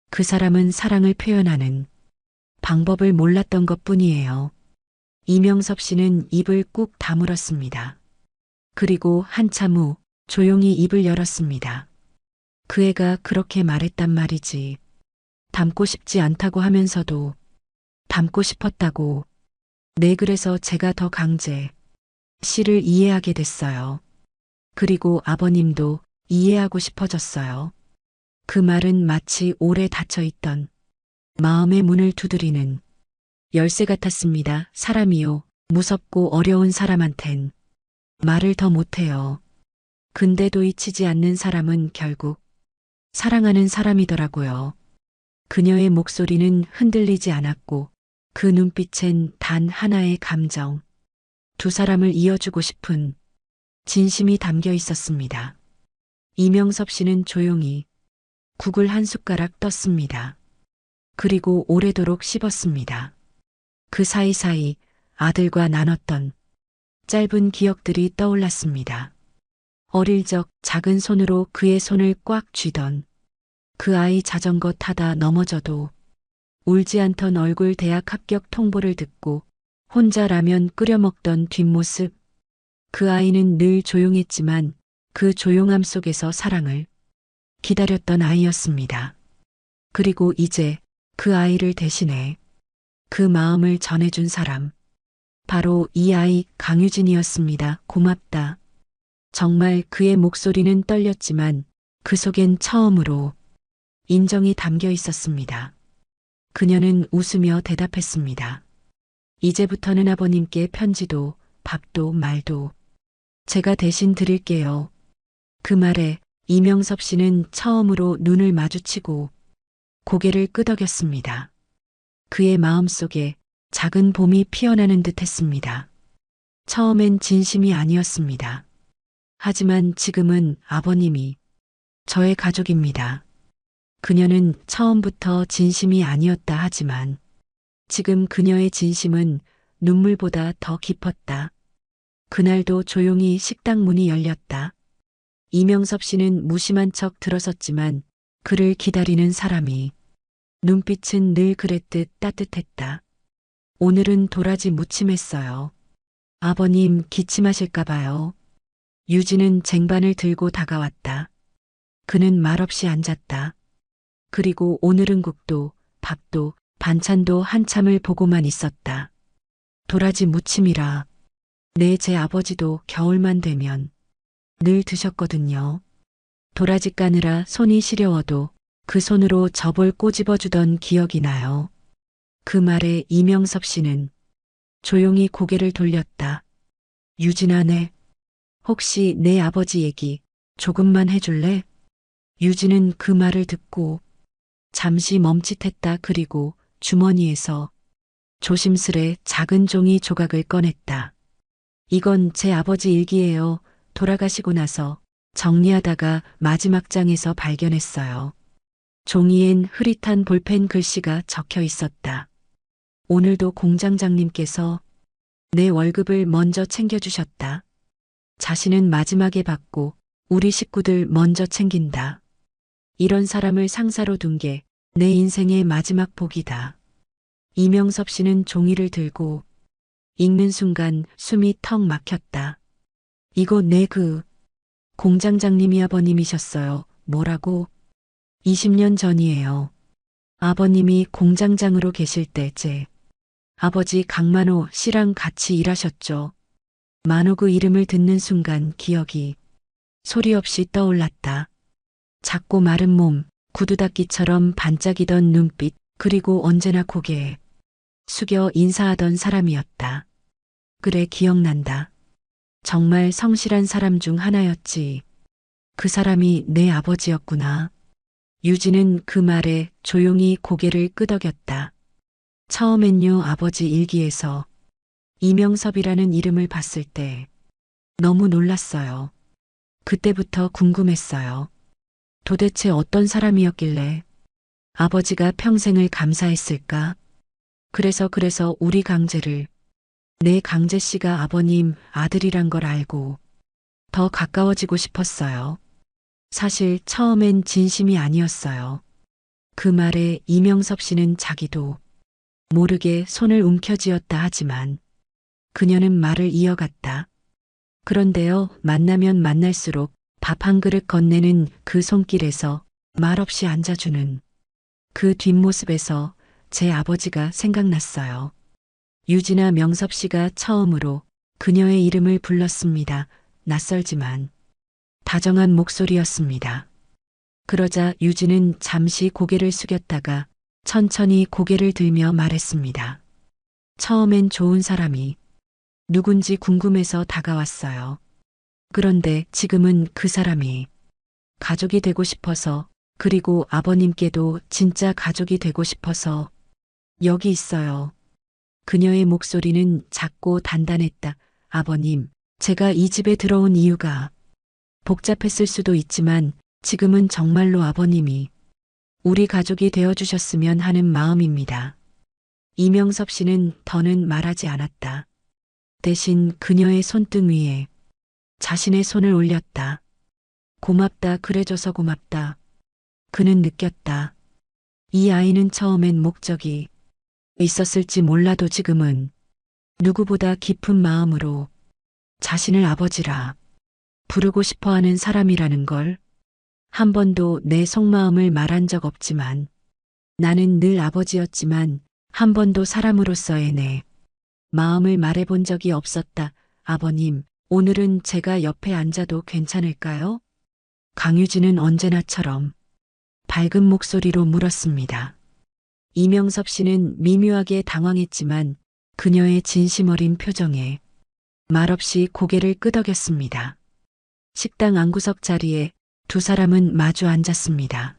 Speaker 1: 그 사람은 사랑을 표현하는 방법을 몰랐던 것 뿐이에요. 이명섭 씨는 입을 꾹 다물었습니다. 그리고 한참 후 조용히 입을 열었습니다. 그 애가 그렇게 말했단 말이지. 닮고 싶지 않다고 하면서도 닮고 싶었다고. 네, 그래서 제가 더 강재 씨를 이해하게 됐어요. 그리고 아버님도 이해하고 싶어졌어요. 그 말은 마치 오래 닫혀있던 마음의 문을 두드리는 열쇠 같았습니다. 사람이요, 무섭고 어려운 사람한텐 말을 더 못해요. 근데도 잊히지 않는 사람은 결국 사랑하는 사람이더라고요. 그녀의 목소리는 흔들리지 않았고 그 눈빛엔 단 하나의 감정, 두 사람을 이어주고 싶은 진심이 담겨 있었습니다. 이명섭 씨는 조용히 국을 한 숟가락 떴습니다. 그리고 오래도록 씹었습니다. 그 사이사이 아들과 나눴던 짧은 기억들이 떠올랐습니다. 어릴 적 작은 손으로 그의 손을 꽉 쥐던 그 아이, 자전거 타다 넘어져도 울지 않던 얼굴, 대학 합격 통보를 듣고 혼자 라면 끓여 먹던 뒷모습. 그 아이는 늘 조용했지만 그 조용함 속에서 사랑을 기다렸던 아이였습니다. 그리고 이제 그 아이를 대신해 그 마음을 전해준 사람, 바로 이 아이 강유진이었습니다. 고맙다. 정말 그의 목소리는 떨렸지만 그 속엔 처음으로 인정이 담겨 있었습니다. 그녀는 웃으며 대답했습니다. 이제부터는 아버님께 편지도 밥도 말도 제가 대신 드릴게요. 그 말에 이명섭 씨는 처음으로 눈을 마주치고 고개를 끄덕였습니다. 그의 마음속에 작은 봄이 피어나는 듯 했습니다. 처음엔 진심이 아니었습니다. 하지만 지금은 아버님이 저의 가족입니다. 그녀는 처음부터 진심이 아니었다 하지만 지금 그녀의 진심은 눈물보다 더 깊었다. 그날도 조용히 식당 문이 열렸다. 이명섭 씨는 무심한 척 들어섰지만 그를 기다리는 사람이 눈빛은 늘 그랬듯 따뜻했다. 오늘은 도라지 무침했어요. 아버님 기침하실까봐요. 유진은 쟁반을 들고 다가왔다. 그는 말없이 앉았다. 그리고 오늘은 국도, 밥도, 반찬도 한참을 보고만 있었다. 도라지 무침이라. 네, 제 아버지도 겨울만 되면 늘 드셨거든요. 도라지 까느라 손이 시려워도 그 손으로 젖을 꼬집어주던 기억이 나요. 그 말에 이명섭 씨는 조용히 고개를 돌렸다. 유진아, 네. 혹시 내 아버지 얘기 조금만 해줄래? 유진은 그 말을 듣고 잠시 멈칫했다. 그리고 주머니에서 조심스레 작은 종이 조각을 꺼냈다. 이건 제 아버지 일기예요. 돌아가시고 나서 정리하다가 마지막 장에서 발견했어요. 종이엔 흐릿한 볼펜 글씨가 적혀 있었다. 오늘도 공장장님께서 내 월급을 먼저 챙겨주셨다. 자신은 마지막에 받고 우리 식구들 먼저 챙긴다. 이런 사람을 상사로 둔 게 내 인생의 마지막 복이다. 이명섭 씨는 종이를 들고 읽는 순간 숨이 턱 막혔다. 이거 내 공장장님이 아버님이셨어요. 뭐라고? 20년 전이에요. 아버님이 공장장으로 계실 때 제 아버지 강만호 씨랑 같이 일하셨죠. 만호 그 이름을 듣는 순간 기억이 소리 없이 떠올랐다. 작고 마른 몸, 구두닦이처럼 반짝이던 눈빛, 그리고 언제나 고개 숙여 인사하던 사람이었다. 그래, 기억난다. 정말 성실한 사람 중 하나였지. 그 사람이 내 아버지였구나. 유진은 그 말에 조용히 고개를 끄덕였다. 처음엔요, 아버지 일기에서 이명섭이라는 이름을 봤을 때 너무 놀랐어요. 그때부터 궁금했어요. 도대체 어떤 사람이었길래 아버지가 평생을 감사했을까? 그래서 우리 강제를 내 강재 씨가 아버님 아들이란 걸 알고 더 가까워지고 싶었어요. 사실 처음엔 진심이 아니었어요. 그 말에 이명섭 씨는 자기도 모르게 손을 움켜쥐었다 하지만 그녀는 말을 이어갔다. 그런데요, 만나면 만날수록 밥 한 그릇 건네는 그 손길에서 말없이 앉아주는 그 뒷모습에서 제 아버지가 생각났어요. 유진아, 명섭 씨가 처음으로 그녀의 이름을 불렀습니다. 낯설지만 다정한 목소리였습니다. 그러자 유진은 잠시 고개를 숙였다가 천천히 고개를 들며 말했습니다. 처음엔 좋은 사람이 누군지 궁금해서 다가왔어요. 그런데 지금은 그 사람이 가족이 되고 싶어서, 그리고 아버님께도 진짜 가족이 되고 싶어서 여기 있어요. 그녀의 목소리는 작고 단단했다. 아버님, 제가 이 집에 들어온 이유가 복잡했을 수도 있지만 지금은 정말로 아버님이 우리 가족이 되어주셨으면 하는 마음입니다. 이명섭 씨는 더는 말하지 않았다. 대신 그녀의 손등 위에 자신의 손을 올렸다. 고맙다, 그래줘서 고맙다. 그는 느꼈다. 이 아이는 처음엔 목적이 있었을지 몰라도 지금은 누구보다 깊은 마음으로 자신을 아버지라 부르고 싶어 하는 사람이라는 걸. 한 번도 내 속마음을 말한 적 없지만 나는 늘 아버지였지만 한 번도 사람으로서의 내 마음을 말해본 적이 없었다. 아버님, 오늘은 제가 옆에 앉아도 괜찮을까요? 강유진은 언제나처럼 밝은 목소리로 물었습니다. 이명섭 씨는 미묘하게 당황했지만 그녀의 진심 어린 표정에 말없이 고개를 끄덕였습니다. 식당 안구석 자리에 두 사람은 마주 앉았습니다.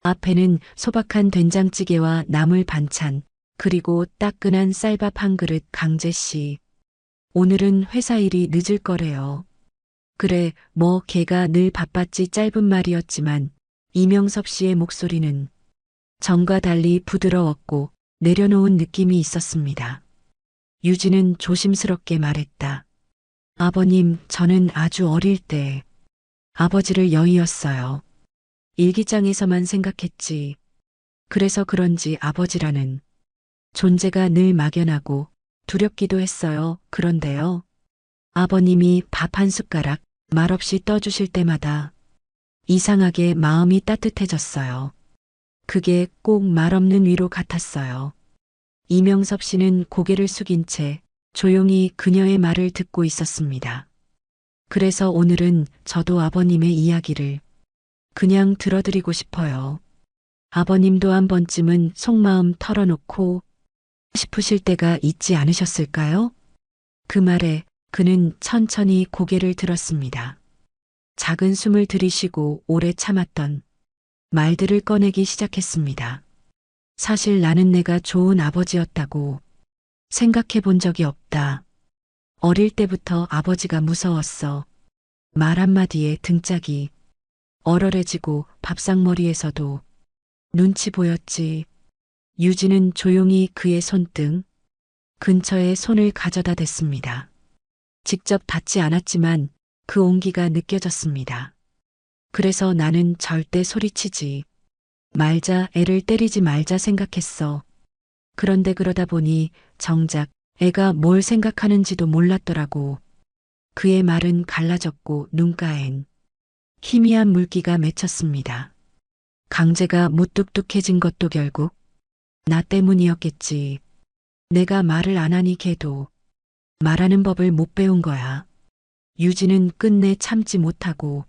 Speaker 1: 앞에는 소박한 된장찌개와 나물 반찬, 그리고 따끈한 쌀밥 한 그릇. 강재 씨, 오늘은 회사 일이 늦을 거래요. 그래, 뭐 걔가 늘 바빴지. 짧은 말이었지만 이명섭 씨의 목소리는 전과 달리 부드러웠고 내려놓은 느낌이 있었습니다. 유진은 조심스럽게 말했다. 아버님, 저는 아주 어릴 때 아버지를 여의었어요. 일기장에서만 생각했지. 그래서 그런지 아버지라는 존재가 늘 막연하고 두렵기도 했어요. 그런데요. 아버님이 밥 한 숟가락 말없이 떠주실 때마다 이상하게 마음이 따뜻해졌어요. 그게 꼭 말없는 위로 같았어요. 이명섭 씨는 고개를 숙인 채 조용히 그녀의 말을 듣고 있었습니다. 그래서 오늘은 저도 아버님의 이야기를 그냥 들어드리고 싶어요. 아버님도 한 번쯤은 속마음 털어놓고 싶으실 때가 있지 않으셨을까요? 그 말에 그는 천천히 고개를 들었습니다. 작은 숨을 들이쉬고 오래 참았던 말들을 꺼내기 시작했습니다. 사실 나는 내가 좋은 아버지였다고 생각해 본 적이 없다. 어릴 때부터 아버지가 무서웠어. 말 한마디에 등짝이 얼얼해지고 밥상머리에서도 눈치 보였지. 유진은 조용히 그의 손등 근처에 손을 가져다 댔습니다. 직접 닿지 않았지만 그 온기가 느껴졌습니다. 그래서 나는 절대 소리치지 말자, 애를 때리지 말자 생각했어. 그런데 그러다 보니 정작 애가 뭘 생각하는지도 몰랐더라고. 그의 말은 갈라졌고 눈가엔 희미한 물기가 맺혔습니다. 강재가 무뚝뚝해진 것도 결국 나 때문이었겠지. 내가 말을 안 하니 걔도 말하는 법을 못 배운 거야. 유진은 끝내 참지 못하고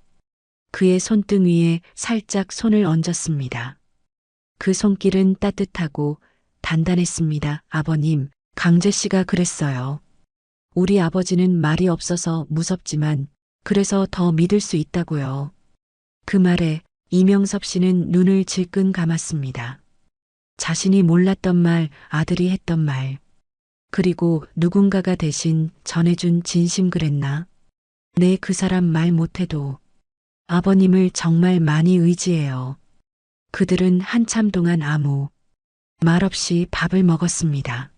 Speaker 1: 그의 손등 위에 살짝 손을 얹었습니다. 그 손길은 따뜻하고 단단했습니다. 아버님, 강재 씨가 그랬어요. 우리 아버지는 말이 없어서 무섭지만 그래서 더 믿을 수 있다고요. 그 말에 이명섭 씨는 눈을 질끈 감았습니다. 자신이 몰랐던 말, 아들이 했던 말, 그리고 누군가가 대신 전해준 진심. 그랬나? 내 그 사람 말 못해도 아버님을 정말 많이 의지해요. 그들은 한참 동안 아무 말 없이 밥을 먹었습니다.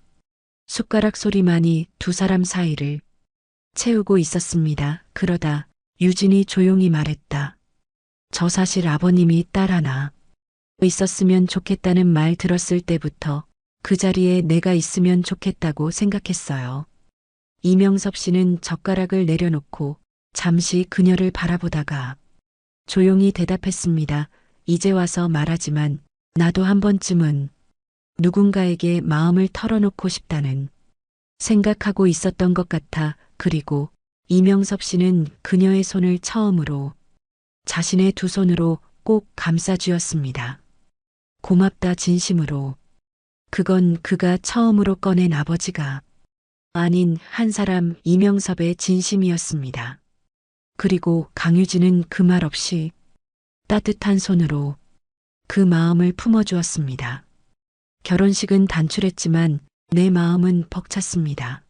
Speaker 1: 숟가락 소리만이 두 사람 사이를 채우고 있었습니다. 그러다 유진이 조용히 말했다. 저 사실 아버님이 딸 하나 있었으면 좋겠다는 말 들었을 때부터 그 자리에 내가 있으면 좋겠다고 생각했어요. 이명섭 씨는 젓가락을 내려놓고 잠시 그녀를 바라보다가 조용히 대답했습니다. 이제 와서 말하지만 나도 한 번쯤은 누군가에게 마음을 털어놓고 싶다는 생각하고 있었던 것 같아. 그리고 이명섭 씨는 그녀의 손을 처음으로 자신의 두 손으로 꼭 감싸쥐었습니다. 고맙다, 진심으로. 그건 그가 처음으로 꺼낸 아버지가 아닌 한 사람, 이명섭의 진심이었습니다. 그리고 강유진은 그 말 없이 따뜻한 손으로 그 마음을 품어주었습니다. 결혼식은 단출했지만 내 마음은 벅찼습니다.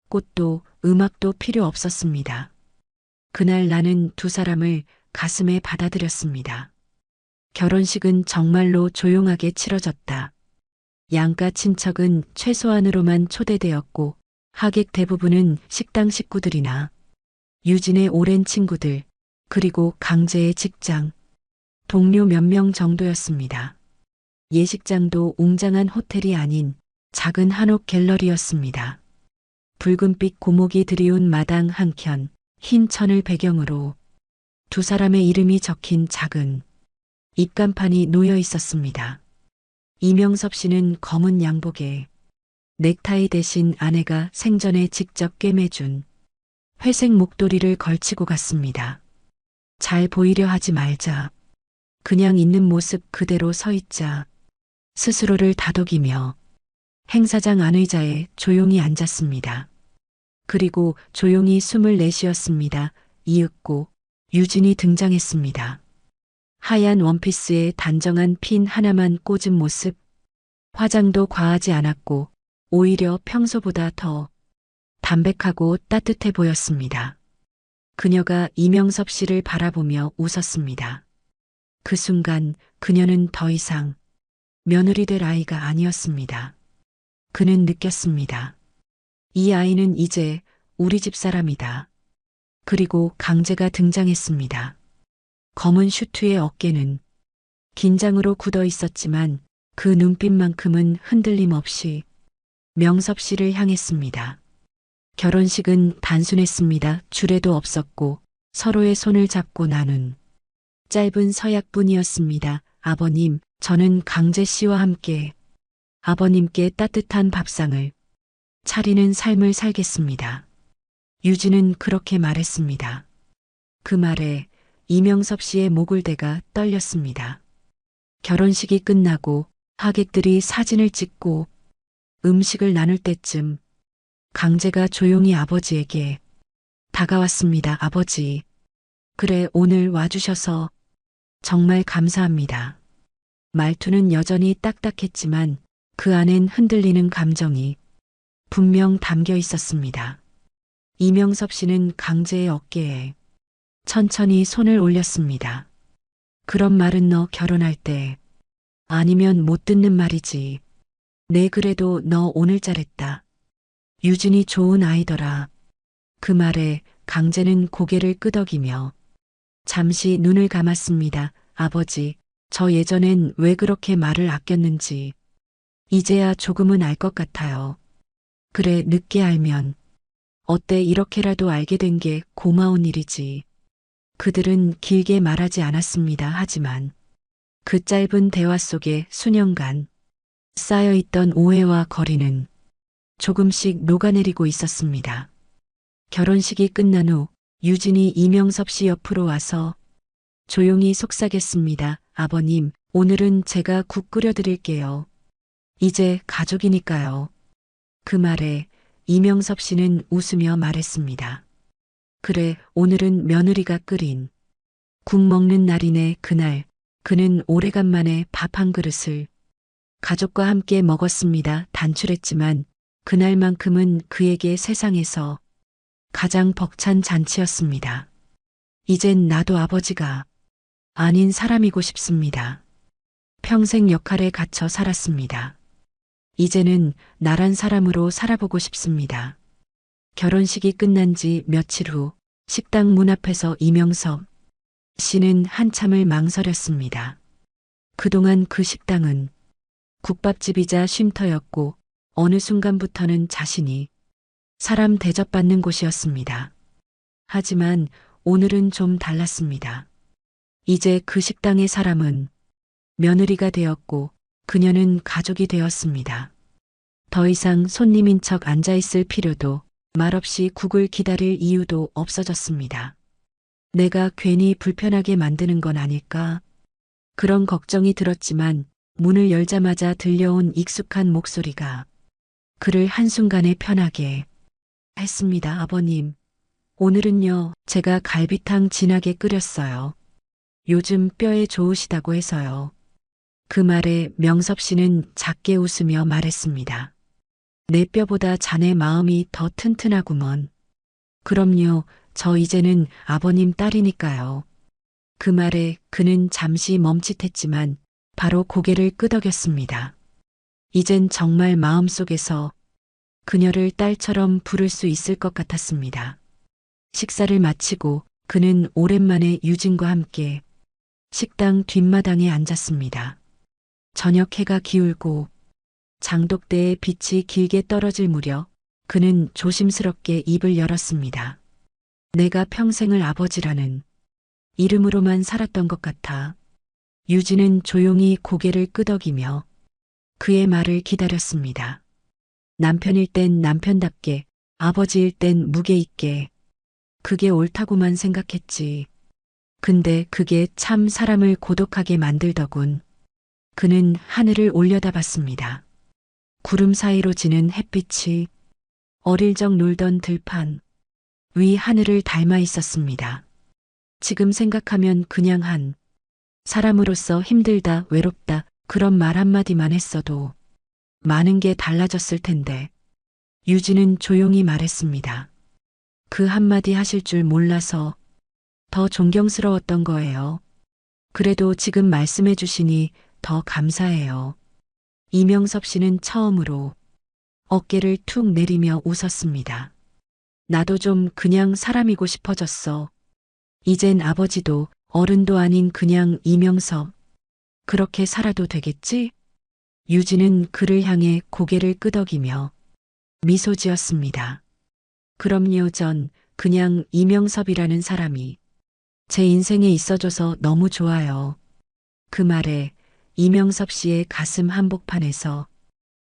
Speaker 1: 꽃도 음악도 필요 없었습니다. 그날 나는 두 사람을 가슴에 받아들였습니다. 결혼식은 정말로 조용하게 치러졌다. 양가 친척은 최소한으로만 초대되었고 하객 대부분은 식당 식구들이나 유진의 오랜 친구들, 그리고 강재의 직장 동료 몇 명 정도였습니다. 예식장도 웅장한 호텔이 아닌 작은 한옥 갤러리였습니다. 붉은빛 고목이 드리운 마당 한켠, 흰 천을 배경으로 두 사람의 이름이 적힌 작은 입간판이 놓여 있었습니다. 이명섭 씨는 검은 양복에 넥타이 대신 아내가 생전에 직접 꿰매준 회색 목도리를 걸치고 갔습니다. 잘 보이려 하지 말자. 그냥 있는 모습 그대로 서 있자. 스스로를 다독이며 행사장 안의자에 조용히 앉았습니다. 그리고 조용히 숨을 내쉬었습니다. 이윽고 유진이 등장했습니다. 하얀 원피스에 단정한 핀 하나만 꽂은 모습. 화장도 과하지 않았고 오히려 평소보다 더 담백하고 따뜻해 보였습니다. 그녀가 이명섭 씨를 바라보며 웃었습니다. 그 순간 그녀는 더 이상 며느리 될 아이가 아니었습니다. 그는 느꼈습니다. 이 아이는 이제 우리 집 사람이다. 그리고 강재가 등장했습니다. 검은 슈트의 어깨는 긴장으로 굳어 있었지만 그 눈빛만큼은 흔들림 없이 명섭 씨를 향했습니다. 결혼식은 단순했습니다. 주례도 없었고 서로의 손을 잡고 나눈 짧은 서약뿐이었습니다. 아버님, 저는 강재 씨와 함께 아버님께 따뜻한 밥상을 차리는 삶을 살겠습니다. 유진은 그렇게 말했습니다. 그 말에 이명섭 씨의 목을대가 떨렸습니다. 결혼식이 끝나고 하객들이 사진을 찍고 음식을 나눌 때쯤 강재가 조용히 아버지에게 다가왔습니다. 아버지, 그래 오늘 와주셔서 정말 감사합니다. 말투는 여전히 딱딱했지만 그 안엔 흔들리는 감정이 분명 담겨 있었습니다. 이명섭 씨는 강재의 어깨에 천천히 손을 올렸습니다. 그런 말은 너 결혼할 때 아니면 못 듣는 말이지. 네 그래도 너 오늘 잘했다. 유진이 좋은 아이더라. 그 말에 강재는 고개를 끄덕이며 잠시 눈을 감았습니다. 아버지, 저 예전엔 왜 그렇게 말을 아꼈는지 이제야 조금은 알 것 같아요. 그래, 늦게 알면 어때 이렇게라도 알게 된 게 고마운 일이지. 그들은 길게 말하지 않았습니다. 하지만 그 짧은 대화 속에 수년간 쌓여있던 오해와 거리는 조금씩 녹아내리고 있었습니다. 결혼식이 끝난 후 유진이 이명섭 씨 옆으로 와서 조용히 속삭였습니다. 아버님, 오늘은 제가 국 끓여드릴게요. 이제 가족이니까요. 그 말에 이명섭 씨는 웃으며 말했습니다. 그래, 오늘은 며느리가 끓인 국 먹는 날이네. 그날 그는 오래간만에 밥 한 그릇을 가족과 함께 먹었습니다. 단출했지만 그날만큼은 그에게 세상에서 가장 벅찬 잔치였습니다. 이젠 나도 아버지가 아닌 사람이고 싶습니다. 평생 역할에 갇혀 살았습니다. 이제는 나란 사람으로 살아보고 싶습니다. 결혼식이 끝난 지 며칠 후 식당 문 앞에서 이명섭 씨는 한참을 망설였습니다. 그동안 그 식당은 국밥집이자 쉼터였고 어느 순간부터는 자신이 사람 대접받는 곳이었습니다. 하지만 오늘은 좀 달랐습니다. 이제 그 식당의 사람은 며느리가 되었고 그녀는 가족이 되었습니다. 더 이상 손님인 척 앉아있을 필요도 말없이 국을 기다릴 이유도 없어졌습니다. 내가 괜히 불편하게 만드는 건 아닐까? 그런 걱정이 들었지만 문을 열자마자 들려온 익숙한 목소리가 그를 한순간에 편하게 했습니다. 아버님, 오늘은요, 제가 갈비탕 진하게 끓였어요. 요즘 뼈에 좋으시다고 해서요. 그 말에 명섭 씨는 작게 웃으며 말했습니다. 내 뼈보다 자네 마음이 더 튼튼하구먼. 그럼요, 저 이제는 아버님 딸이니까요. 그 말에 그는 잠시 멈칫했지만 바로 고개를 끄덕였습니다. 이젠 정말 마음속에서 그녀를 딸처럼 부를 수 있을 것 같았습니다. 식사를 마치고 그는 오랜만에 유진과 함께 식당 뒷마당에 앉았습니다. 저녁 해가 기울고 장독대의 빛이 길게 떨어질 무렵 그는 조심스럽게 입을 열었습니다. 내가 평생을 아버지라는 이름으로만 살았던 것 같아. 유진은 조용히 고개를 끄덕이며 그의 말을 기다렸습니다. 남편일 땐 남편답게, 아버지일 땐 무게 있게. 그게 옳다고만 생각했지. 근데 그게 참 사람을 고독하게 만들더군. 그는 하늘을 올려다봤습니다. 구름 사이로 지는 햇빛이 어릴 적 놀던 들판 위 하늘을 닮아 있었습니다. 지금 생각하면 그냥 한 사람으로서 힘들다, 외롭다, 그런 말 한마디만 했어도 많은 게 달라졌을 텐데. 유진은 조용히 말했습니다. 그 한마디 하실 줄 몰라서 더 존경스러웠던 거예요. 그래도 지금 말씀해 주시니 더 감사해요. 이명섭 씨는 처음으로 어깨를 툭 내리며 웃었습니다. 나도 좀 그냥 사람이고 싶어졌어. 이젠 아버지도 어른도 아닌 그냥 이명섭. 그렇게 살아도 되겠지? 유진은 그를 향해 고개를 끄덕이며 미소 지었습니다. 그럼요, 전 그냥 이명섭이라는 사람이 제 인생에 있어줘서 너무 좋아요. 그 말에 이명섭 씨의 가슴 한복판에서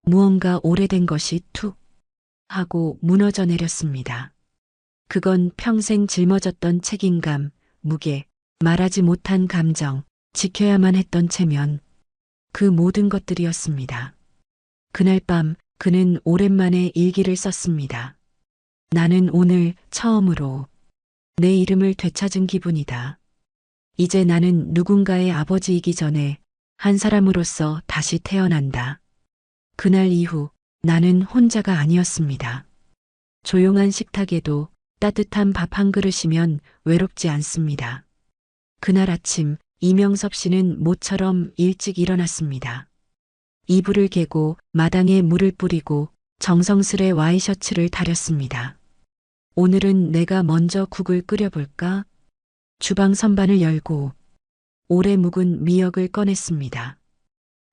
Speaker 1: 무언가 오래된 것이 툭 하고 무너져 내렸습니다. 그건 평생 짊어졌던 책임감, 무게, 말하지 못한 감정, 지켜야만 했던 체면, 그 모든 것들이었습니다. 그날 밤 그는 오랜만에 일기를 썼습니다. 나는 오늘 처음으로 내 이름을 되찾은 기분이다. 이제 나는 누군가의 아버지이기 전에 한 사람으로서 다시 태어난다. 그날 이후 나는 혼자가 아니었습니다. 조용한 식탁에도 따뜻한 밥 한 그릇이면 외롭지 않습니다. 그날 아침 이명섭 씨는 모처럼 일찍 일어났습니다. 이불을 개고 마당에 물을 뿌리고 정성스레 와이셔츠를 다렸습니다. 오늘은 내가 먼저 국을 끓여볼까? 주방 선반을 열고 오래 묵은 미역을 꺼냈습니다.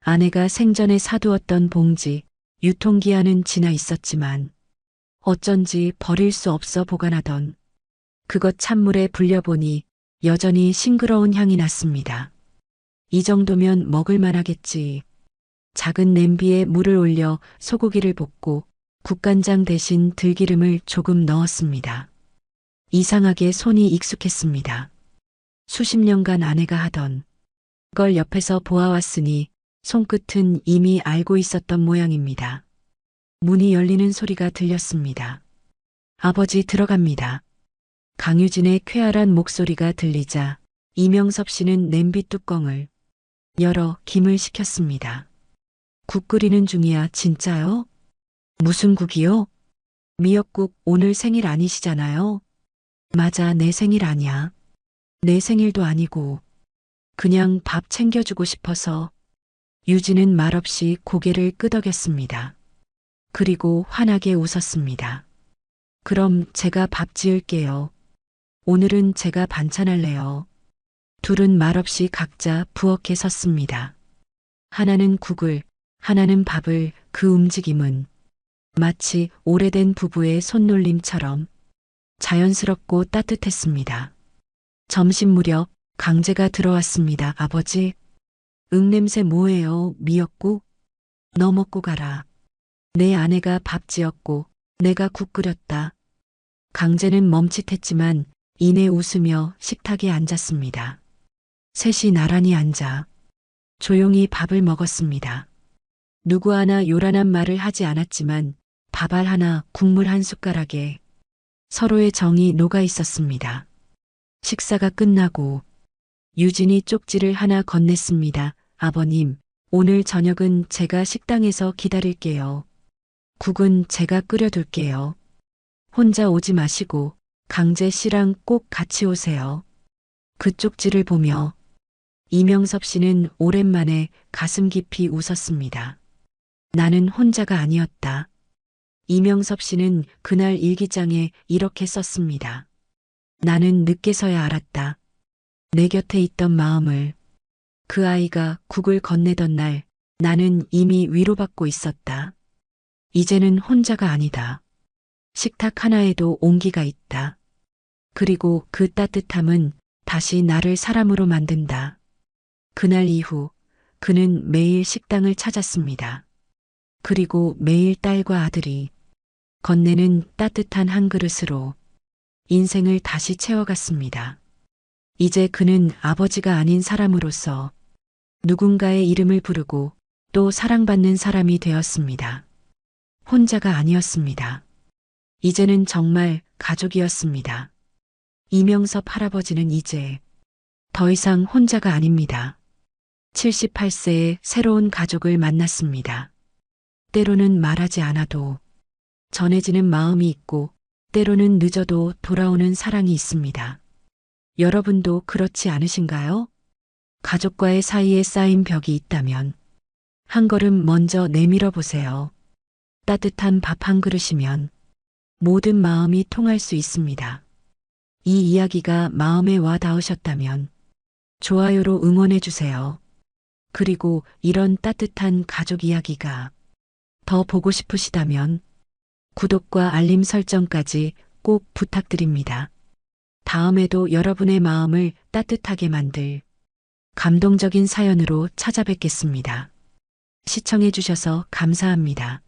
Speaker 1: 아내가 생전에 사두었던 봉지, 유통기한은 지나 있었지만 어쩐지 버릴 수 없어 보관하던 그것 찬물에 불려보니 여전히 싱그러운 향이 났습니다. 이 정도면 먹을 만하겠지. 작은 냄비에 물을 올려 소고기를 볶고 국간장 대신 들기름을 조금 넣었습니다. 이상하게 손이 익숙했습니다. 수십 년간 아내가 하던 걸 옆에서 보아왔으니 손끝은 이미 알고 있었던 모양입니다. 문이 열리는 소리가 들렸습니다. 아버지 들어갑니다. 강유진의 쾌활한 목소리가 들리자 이명섭 씨는 냄비 뚜껑을 열어 김을 식혔습니다. 국 끓이는 중이야, 진짜요? 무슨 국이요? 미역국. 오늘 생일 아니시잖아요? 맞아, 내 생일 아니야. 내 생일도 아니고 그냥 밥 챙겨주고 싶어서. 유진은 말없이 고개를 끄덕였습니다. 그리고 환하게 웃었습니다. 그럼 제가 밥 지을게요. 오늘은 제가 반찬할래요. 둘은 말없이 각자 부엌에 섰습니다. 하나는 국을, 하나는 밥을. 그 움직임은 마치 오래된 부부의 손놀림처럼 자연스럽고 따뜻했습니다. 점심 무렵 강재가 들어왔습니다. 아버지, 냄새 뭐예요? 미역국? 너 먹고 가라. 내 아내가 밥 지었고 내가 국 끓였다. 강재는 멈칫했지만 이내 웃으며 식탁에 앉았습니다. 셋이 나란히 앉아 조용히 밥을 먹었습니다. 누구 하나 요란한 말을 하지 않았지만 밥알 하나, 국물 한 숟가락에 서로의 정이 녹아 있었습니다. 식사가 끝나고 유진이 쪽지를 하나 건넸습니다. 아버님, 오늘 저녁은 제가 식당에서 기다릴게요. 국은 제가 끓여둘게요. 혼자 오지 마시고 강재 씨랑 꼭 같이 오세요. 그 쪽지를 보며 이명섭 씨는 오랜만에 가슴 깊이 웃었습니다. 나는 혼자가 아니었다. 이명섭 씨는 그날 일기장에 이렇게 썼습니다. 나는 늦게서야 알았다. 내 곁에 있던 마음을. 그 아이가 국을 건네던 날 나는 이미 위로받고 있었다. 이제는 혼자가 아니다. 식탁 하나에도 온기가 있다. 그리고 그 따뜻함은 다시 나를 사람으로 만든다. 그날 이후 그는 매일 식당을 찾았습니다. 그리고 매일 딸과 아들이 건네는 따뜻한 한 그릇으로 인생을 다시 채워갔습니다. 이제 그는 아버지가 아닌 사람으로서 누군가의 이름을 부르고 또 사랑받는 사람이 되었습니다. 혼자가 아니었습니다. 이제는 정말 가족이었습니다. 이명섭 할아버지는 이제 더 이상 혼자가 아닙니다. 78세의 새로운 가족을 만났습니다. 때로는 말하지 않아도 전해지는 마음이 있고 때로는 늦어도 돌아오는 사랑이 있습니다. 여러분도 그렇지 않으신가요? 가족과의 사이에 쌓인 벽이 있다면 한 걸음 먼저 내밀어 보세요. 따뜻한 밥 한 그릇이면 모든 마음이 통할 수 있습니다. 이 이야기가 마음에 와 닿으셨다면 좋아요로 응원해 주세요. 그리고 이런 따뜻한 가족 이야기가 더 보고 싶으시다면 구독과 알림 설정까지 꼭 부탁드립니다. 다음에도 여러분의 마음을 따뜻하게 만들 감동적인 사연으로 찾아뵙겠습니다. 시청해 주셔서 감사합니다.